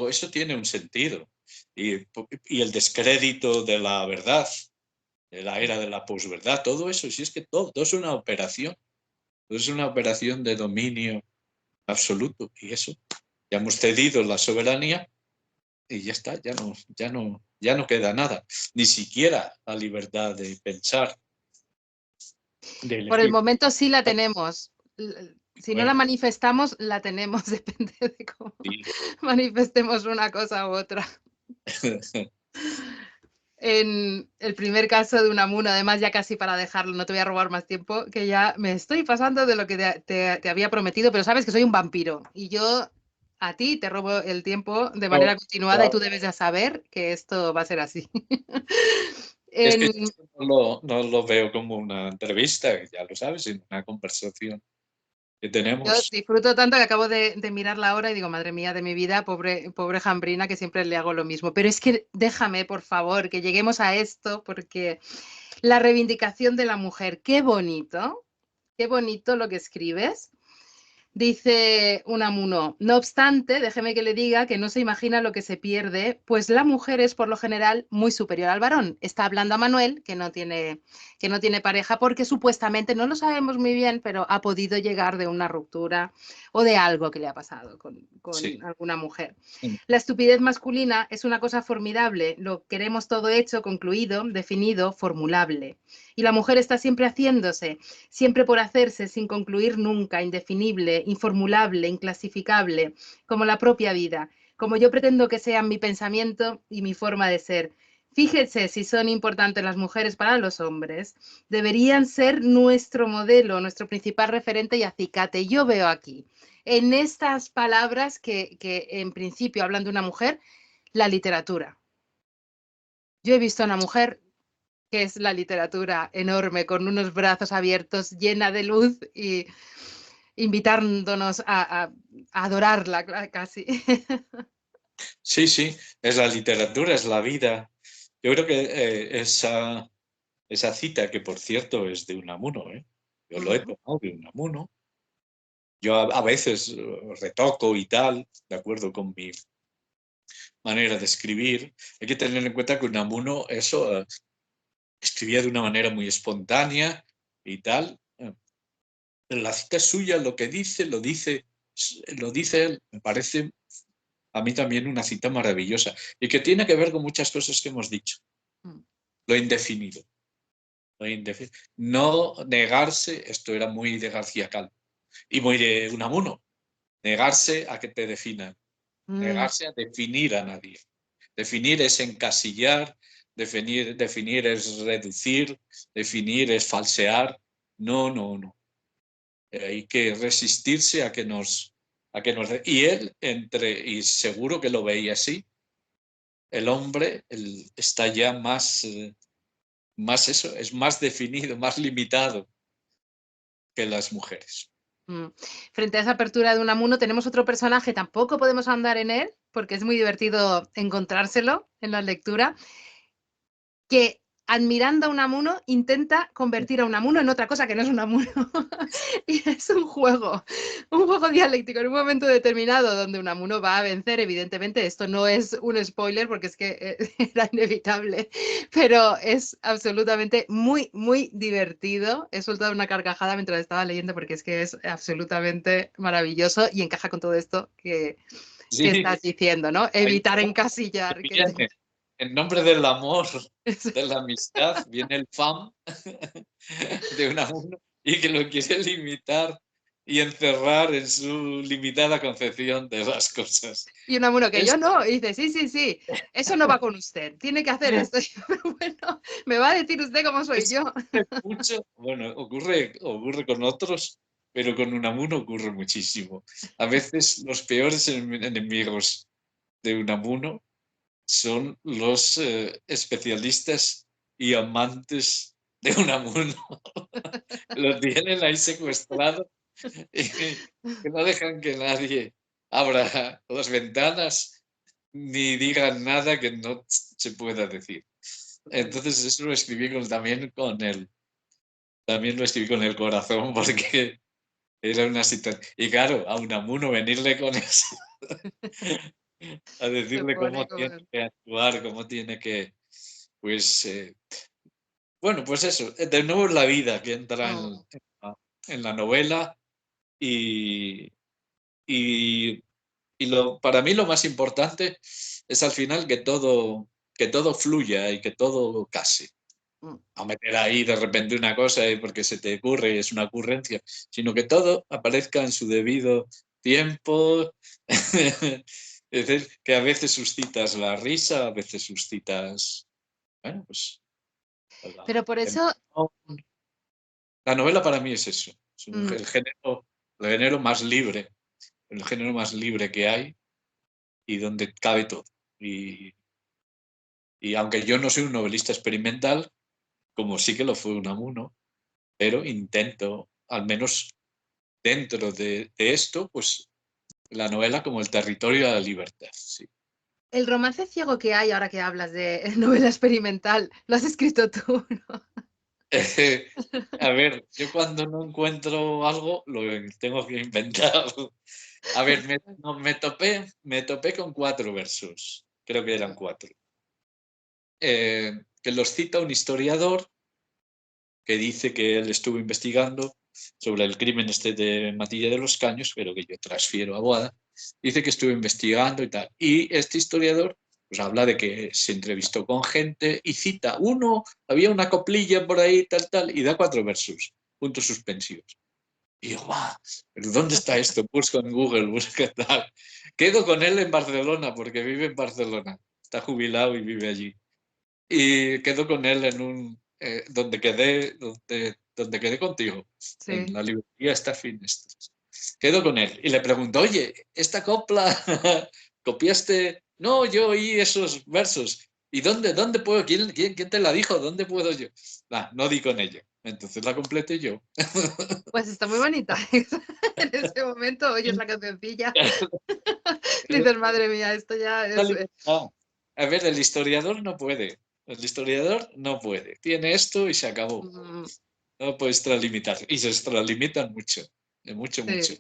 eso tiene un sentido. Y el descrédito de la verdad, de la era de la posverdad, todo eso, si es que todo es una operación de dominio absoluto. Y eso, ya hemos cedido la soberanía y ya está, ya no queda nada, ni siquiera la libertad de pensar, de Por el elegir. momento sí la tenemos. Si no la Bueno, manifestamos, la tenemos, depende de cómo sí, manifestemos una cosa u otra. En el primer caso de Unamuno, además ya casi para dejarlo, no te voy a robar más tiempo, que ya me estoy pasando de lo que te había prometido, pero sabes que soy un vampiro y yo a ti te robo el tiempo de No, manera continuada y tú claro. debes ya saber que esto va a ser así. Es que En, yo no lo veo como una entrevista, ya lo sabes, sino una conversación que yo tenemos. disfruto tanto que acabo de mirar la hora y digo, madre mía de mi vida, pobre Jambrina, que siempre le hago lo mismo. Pero es que déjame, por favor, que lleguemos a esto, porque la reivindicación de la mujer, qué bonito lo que escribes. Dice Unamuno, no obstante, déjeme que le diga que no se imagina lo que se pierde, pues la mujer es por lo general muy superior al varón. Está hablando a Manuel, que no tiene pareja, porque supuestamente, no lo sabemos muy bien, pero ha podido llegar de una ruptura o de algo que le ha pasado con Sí. alguna mujer. La estupidez masculina es una cosa formidable, lo queremos todo hecho, concluido, definido, formulable. Y la mujer está siempre haciéndose, siempre por hacerse, sin concluir nunca, indefinible, informulable, inclasificable, como la propia vida, como yo pretendo que sean mi pensamiento y mi forma de ser. Fíjense si son importantes las mujeres para los hombres. Deberían ser nuestro modelo, nuestro principal referente y acicate. Yo veo aquí, en estas palabras que en principio hablan de una mujer, la literatura. Yo he visto a una mujer que es la literatura enorme, con unos brazos abiertos, llena de luz y invitándonos a adorarla casi. Sí, sí, es la literatura, es la vida. Yo creo que esa cita, que por cierto es de Unamuno, ¿eh? Yo lo he tomado de Unamuno. Yo a veces retoco y tal, de acuerdo con mi manera de escribir. Hay que tener en cuenta que Unamuno eso escribía de una manera muy espontánea y tal. Pero la cita es suya, lo que dice, lo dice él. Me parece a mí también una cita maravillosa y que tiene que ver con muchas cosas que hemos dicho. Lo indefinido. Lo indefinido. No negarse, esto era muy de García Calvo y muy de Unamuno, negarse a que te definan, negarse a definir a nadie. Definir es encasillar, definir es reducir, definir es falsear. No, no, no. Hay que resistirse a que nos. Y él, y seguro que lo veía así, el hombre está ya más eso, es más definido, más limitado que las mujeres. Frente a esa apertura de Unamuno tenemos otro personaje, tampoco podemos andar en él, porque es muy divertido encontrárselo en la lectura, que admirando a Unamuno intenta convertir a Unamuno en otra cosa que no es Unamuno. Y es un juego dialéctico en un momento determinado donde Unamuno va a vencer, evidentemente, esto no es un spoiler porque es que era inevitable, pero es absolutamente muy, muy divertido. He soltado una carcajada mientras estaba leyendo porque es que es absolutamente maravilloso y encaja con todo esto que Sí, estás diciendo, ¿no? ahí Evitar encasillar. viene, en nombre del amor, de la amistad, viene el fan de Unamuno y que lo quiere limitar y encerrar en su limitada concepción de las cosas. Y Unamuno, que Es yo no. Y dice, sí, sí, sí, eso no va con usted, tiene que hacer esto. Pero bueno, me va a decir usted cómo soy Es yo. mucho, bueno, ocurre con otros, pero con Unamuno ocurre muchísimo. A veces los peores enemigos de Unamuno son los especialistas y amantes de Unamuno. Lo tienen ahí secuestrado y que no dejan que nadie abra las ventanas ni diga nada que no se pueda decir. Entonces eso lo escribí también lo escribí con el corazón porque era una situación. Y claro, a Unamuno venirle con eso, a Se decirle pone cómo como... tiene que actuar, cómo tiene que, pues, bueno, pues eso, de nuevo es la vida que entra Oh, en la novela y, y, para mí lo más importante es al final que todo fluya y que todo case. mm. A meter ahí de repente una cosa y porque se te ocurre y es una ocurrencia, sino que todo aparezca en su debido tiempo Es decir, que a veces suscitas la risa, a veces suscitas, bueno, pues la, Pero por eso, la novela para mí es eso, es mm, el género más libre, el género más libre que hay y donde cabe todo. Y, y aunque yo no soy un novelista experimental, como sí que lo fue Unamuno, pero intento, al menos dentro de esto, pues la novela como el territorio de la libertad. Sí. el romance ciego que hay, ahora que hablas de novela experimental, lo has escrito tú, ¿no? A ver, yo cuando no encuentro algo, lo tengo que inventar. A ver, no, me topé con 4 versos, creo que eran 4, que los cita un historiador que dice que él estuvo investigando sobre el crimen este de Matilla de los Caños, pero que yo transfiero a Boada, dice que estuvo investigando y tal. Y este historiador pues habla de que se entrevistó con gente y cita había una coplilla por ahí, tal, tal, y da 4 versos, puntos suspensivos. Y yo, ¡guau! ¿Pero dónde está esto? Busco en Google, busco tal. Quedo con él en Barcelona, porque vive en Barcelona. Está jubilado y vive allí. Y quedo con él en donde quedé contigo, en Sí. la librería Está Finestras. Quedo con él y le pregunto, oye, ¿esta copla copiaste? No, yo oí esos versos. ¿Y dónde puedo? ¿Quién te la dijo? ¿Dónde puedo yo? No di con ella. Entonces la completé yo. Pues está muy bonita. En ese momento oyes la cancioncilla, dices, madre mía, esto ya es... No. A ver, el historiador no puede. El historiador no puede. Tiene esto y se acabó. mm, No puede extralimitar. Y se extralimitan mucho. Mucho, sí, mucho.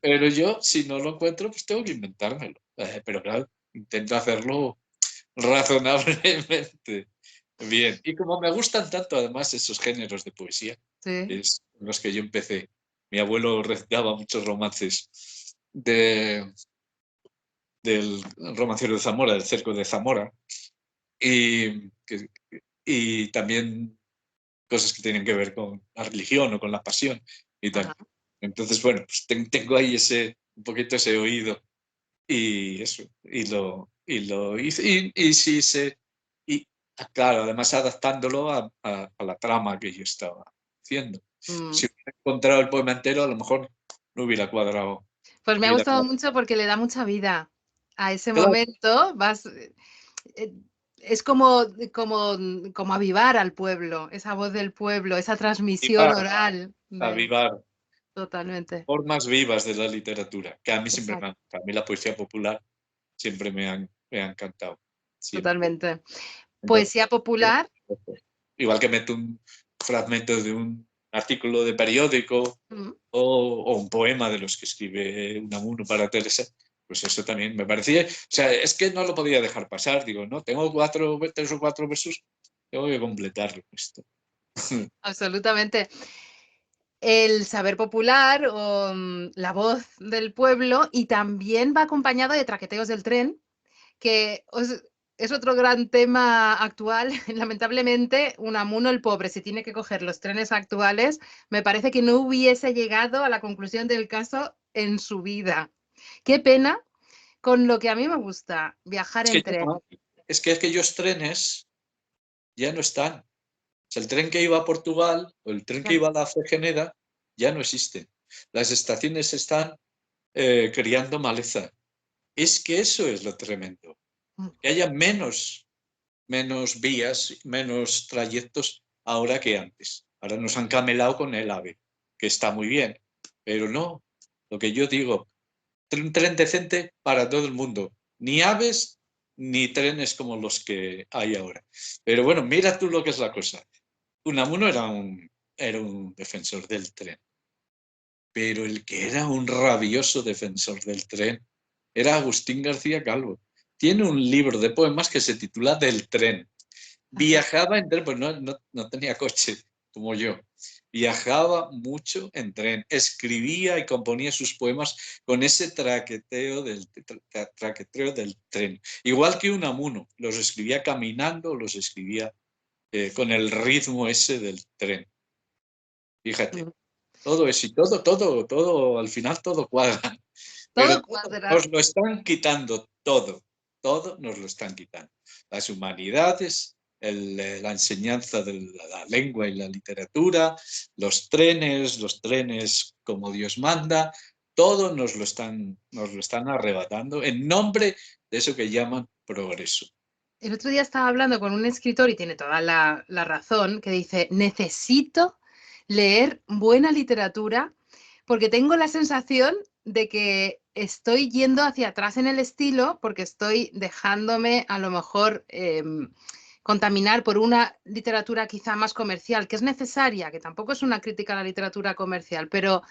Pero yo, si no lo encuentro, pues tengo que inventármelo. Pero claro, intento hacerlo razonablemente bien. Y como me gustan tanto, además, esos géneros de poesía, sí, es con los que yo empecé. Mi abuelo recitaba muchos romances de, del romancero de Zamora, del cerco de Zamora, y, y también cosas que tienen que ver con la religión o con la pasión y tal. ajá. Entonces, bueno, pues tengo ahí un poquito ese oído y eso, y lo hice, y sí y claro, además adaptándolo a la trama que yo estaba haciendo. mm. Si hubiera encontrado el poema entero, a lo mejor no hubiera cuadrado. Pues me ha Hubiera gustado cuadrado. mucho porque le da mucha vida a ese Claro, momento, eh, es como avivar al pueblo, esa voz del pueblo, esa transmisión avivar, oral. avivar Totalmente, formas vivas de la literatura, que a mí siempre exacto, a mí la poesía popular siempre me ha encantado, siempre. totalmente. Entonces, Poesía popular, igual que meto un fragmento de un artículo de periódico mm, o un poema de los que escribe Unamuno para Teresa, pues eso también me parecía, o sea, es que no lo podía dejar pasar, digo, no, tengo 3 o 4 versos, tengo que completarlo esto. absolutamente. El saber popular o la voz del pueblo y también va acompañado de traqueteos del tren, que es otro gran tema actual. Lamentablemente, Unamuno, el pobre, si tiene que coger los trenes actuales, me parece que no hubiese llegado a la conclusión del caso en su vida. Qué pena, con lo que a mí me gusta, viajar Es que, en tren. es que aquellos trenes ya no están. O sea, el tren que iba a Portugal o el tren que Ya. iba a la Fregeneda ya no existen. Las estaciones están criando maleza. Es que eso es lo tremendo. Mm. Que haya menos vías, menos trayectos ahora que antes. Ahora nos han camelado con el AVE, que está muy bien, pero no. Lo que yo digo, un tren decente para todo el mundo. Ni aves ni trenes como los que hay ahora. Pero bueno, mira tú lo que es la cosa. Unamuno era un defensor del tren, pero el que era un rabioso defensor del tren era Agustín García Calvo. Tiene un libro de poemas que se titula Del tren. Así. Viajaba en tren, pues no tenía coche como yo. Viajaba mucho en tren, escribía y componía sus poemas con ese traqueteo del tren. Igual que Unamuno, los escribía caminando, los escribía con el ritmo ese del tren. Fíjate, Mm. todo eso y todo, al final todo cuadra. Pero Todo cuadra. nos lo están quitando todo, todo nos lo están quitando. Las humanidades, la enseñanza de la lengua y la literatura, los trenes como Dios manda, todo nos lo están arrebatando en nombre de eso que llaman progreso. El otro día estaba hablando con un escritor y tiene toda la razón, que dice, necesito leer buena literatura porque tengo la sensación de que estoy yendo hacia atrás en el estilo porque estoy dejándome a lo mejor contaminar por una literatura quizá más comercial, que es necesaria, que tampoco es una crítica a la literatura comercial, pero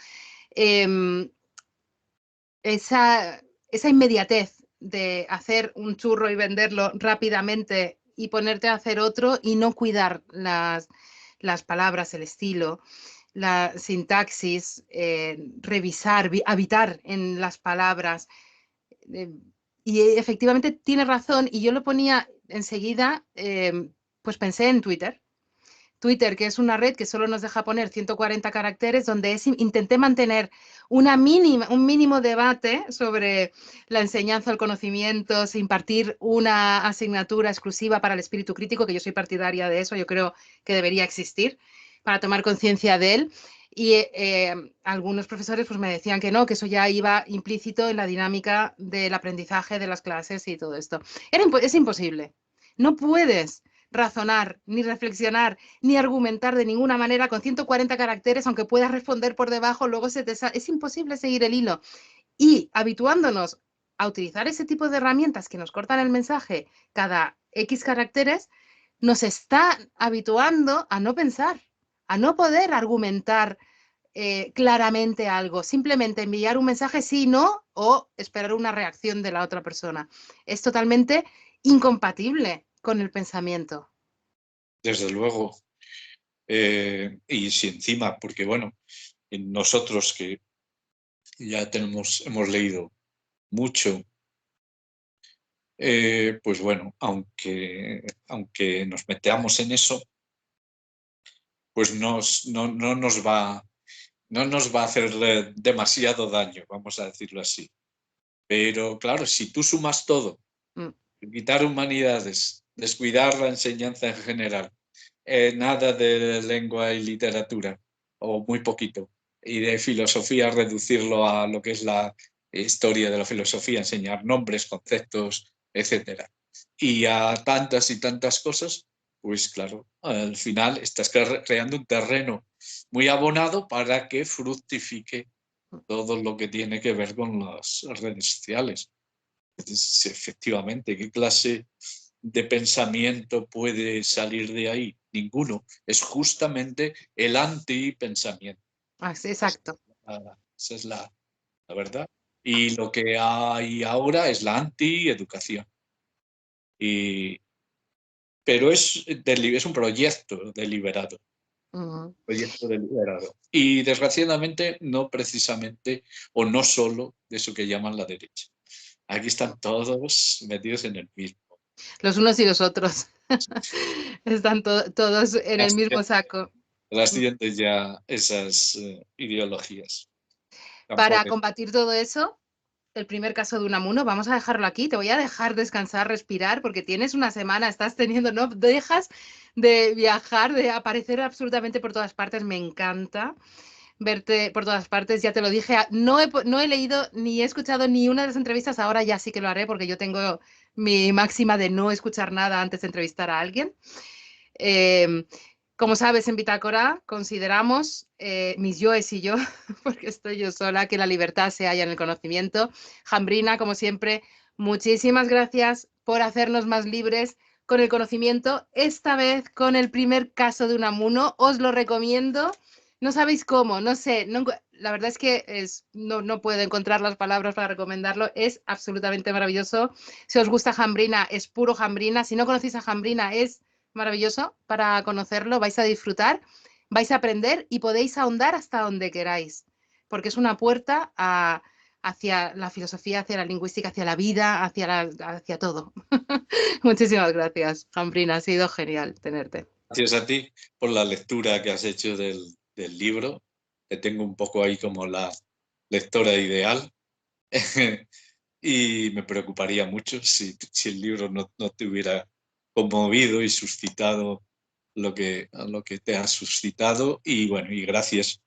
eh, esa inmediatez de hacer un churro y venderlo rápidamente y ponerte a hacer otro y no cuidar las palabras, el estilo, la sintaxis, revisar, habitar en las palabras. Eh, y efectivamente tiene razón y yo lo ponía enseguida, pues pensé en Twitter. Twitter, que es una red que solo nos deja poner 140 caracteres, donde intenté mantener un mínimo debate sobre la enseñanza, el conocimiento, impartir una asignatura exclusiva para el espíritu crítico, que yo soy partidaria de eso, yo creo que debería existir para tomar conciencia de él. Y algunos profesores pues, me decían que no, que eso ya iba implícito en la dinámica del aprendizaje de las clases y todo esto. Es imposible. No puedes razonar, ni reflexionar, ni argumentar de ninguna manera con 140 caracteres, aunque puedas responder por debajo, luego es imposible seguir el hilo. Y habituándonos a utilizar ese tipo de herramientas que nos cortan el mensaje cada X caracteres, nos está habituando a no pensar, a no poder argumentar claramente algo, simplemente enviar un mensaje sí, no, o esperar una reacción de la otra persona. Es totalmente incompatible con el pensamiento. Desde luego. Y si encima, porque bueno, nosotros que ya hemos leído mucho, pues bueno, aunque nos metamos en eso, pues no, no nos va a hacer demasiado daño, vamos a decirlo así. Pero claro, si tú sumas todo, Mm. quitar humanidades, descuidar la enseñanza en general, nada de lengua y literatura, o muy poquito, y de filosofía reducirlo a lo que es la historia de la filosofía, enseñar nombres, conceptos, etcétera. Y a tantas y tantas cosas, pues claro, al final estás creando un terreno muy abonado para que fructifique todo lo que tiene que ver con las redes sociales. Entonces, efectivamente, ¿qué clase de pensamiento puede salir de ahí? Ninguno. Es justamente el antipensamiento. Exacto. Esa es la verdad. Y lo que hay ahora es la antieducación. Y, pero es un proyecto deliberado. Uh-huh. Proyecto deliberado. Y desgraciadamente no precisamente o no solo de eso que llaman la derecha. Aquí están todos metidos en el mismo. Los unos y los otros. Están todos en el Las mismo saco. siguientes ya esas ideologías. Para Tampoco. combatir todo eso, el primer caso de Unamuno, vamos a dejarlo aquí. Te voy a dejar descansar, respirar, porque tienes una semana, estás teniendo, no dejas de viajar, de aparecer absolutamente por todas partes. Me encanta verte por todas partes. Ya te lo dije, no he leído ni he escuchado ni una de las entrevistas. Ahora ya sí que lo haré, porque yo tengo mi máxima de no escuchar nada antes de entrevistar a alguien. Eh, como sabes, en Bitácora consideramos, mis yoes y yo, porque estoy yo sola, que la libertad se halla en el conocimiento. Jambrina, como siempre, muchísimas gracias por hacernos más libres con el conocimiento, esta vez con el primer caso de Unamuno. Os lo recomiendo. No sabéis cómo, no sé, no, la verdad es que no puedo encontrar las palabras para recomendarlo. Es absolutamente maravilloso. Si os gusta Jambrina, es puro Jambrina. Si no conocéis a Jambrina, es maravilloso para conocerlo, vais a disfrutar, vais a aprender y podéis ahondar hasta donde queráis, porque es una puerta hacia la filosofía, hacia la lingüística, hacia la vida, hacia todo. Muchísimas gracias, Jambrina, ha sido genial tenerte. Gracias a ti por la lectura que has hecho del libro, que tengo un poco ahí como la lectora ideal. Y me preocuparía mucho si el libro no te hubiera conmovido y suscitado lo que te ha suscitado. Y bueno, y gracias,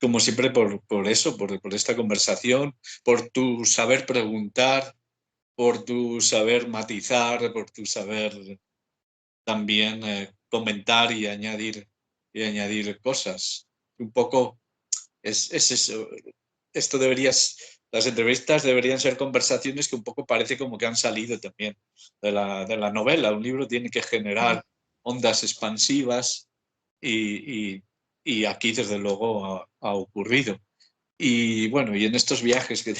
como siempre, por eso, por esta conversación, por tu saber preguntar, por tu saber matizar, por tu saber también comentar y añadir cosas. Un poco es eso. Esto las entrevistas deberían ser conversaciones que un poco parece como que han salido también de la novela. Un libro tiene que generar ondas expansivas y, y aquí desde luego ha ocurrido. Y bueno, y en estos viajes que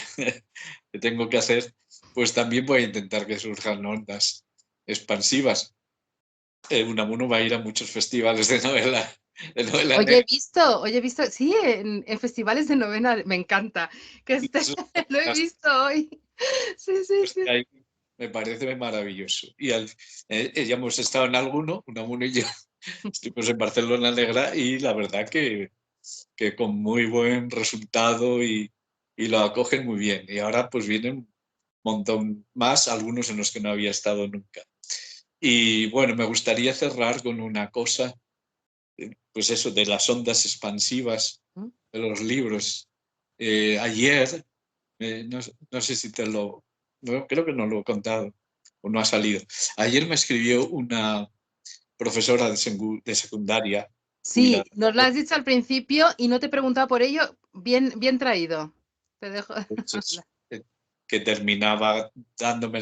tengo que hacer, pues también voy a intentar que surjan ondas expansivas. Unamuno va a ir a muchos festivales de novela negra. Oye, he visto, sí, en festivales de novela, me encanta, que lo he visto hoy. Sí, sí, Pues, sí. me parece maravilloso. Ya hemos estado en alguno, Unamuno y yo, estuvimos en Barcelona Negra y la verdad que con muy buen resultado y lo acogen muy bien. Y ahora pues vienen un montón más, algunos en los que no había estado nunca. Y bueno, me gustaría cerrar con una cosa, pues eso, de las ondas expansivas de los libros. Ayer, no sé si creo que no lo he contado o no ha salido. Ayer me escribió una profesora de secundaria Sí, jubilada, nos lo has dicho al principio y no te he preguntado por ello. Bien, bien traído. Te dejo. pues que terminaba dándome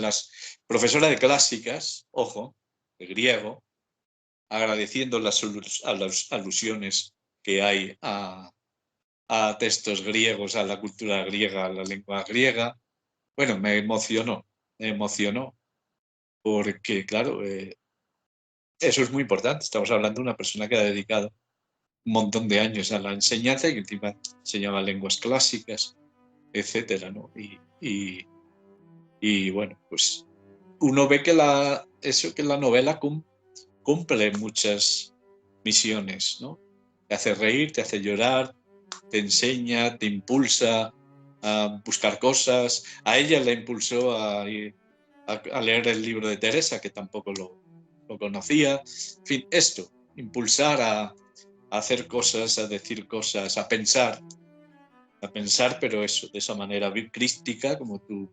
profesora de clásicas, ojo, de griego, agradeciendo las alusiones que hay a textos griegos, a la cultura griega, a la lengua griega. Bueno, me emocionó, porque claro, eso es muy importante. Estamos hablando de una persona que ha dedicado un montón de años a la enseñanza y que encima enseñaba lenguas clásicas, etcétera, ¿no? Y bueno, pues uno ve que que la novela cumple muchas misiones, ¿no? Te hace reír, te hace llorar, te enseña, te impulsa a buscar cosas. A ella le impulsó a leer el libro de Teresa, que tampoco lo conocía. En fin, esto, impulsar a hacer cosas, a decir cosas, a pensar, pero eso, de esa manera crística, como tú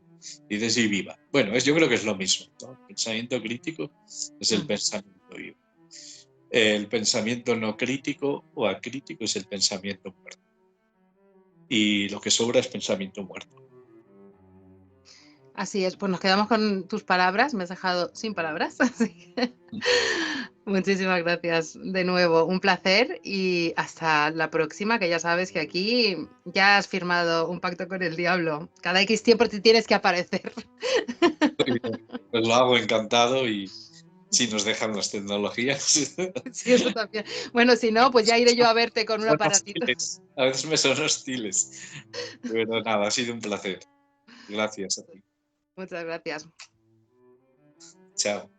dices, y viva. Bueno, yo creo que es lo mismo, ¿no? El pensamiento crítico es el pensamiento vivo. El pensamiento no crítico o acrítico es el pensamiento muerto. Y lo que sobra es pensamiento muerto. Así es, pues nos quedamos con tus palabras, me has dejado sin palabras. Así que muchísimas gracias de nuevo, un placer y hasta la próxima, que ya sabes que aquí ya has firmado un pacto con el diablo. Cada X tiempo te tienes que aparecer. Pues lo hago encantado y si nos dejan las tecnologías. Sí, eso también. Bueno, si no, pues ya iré yo a verte con un Son aparatito. hostiles. A veces me son hostiles. Pero nada, ha sido un placer. Gracias a ti. Muchas gracias. Chao.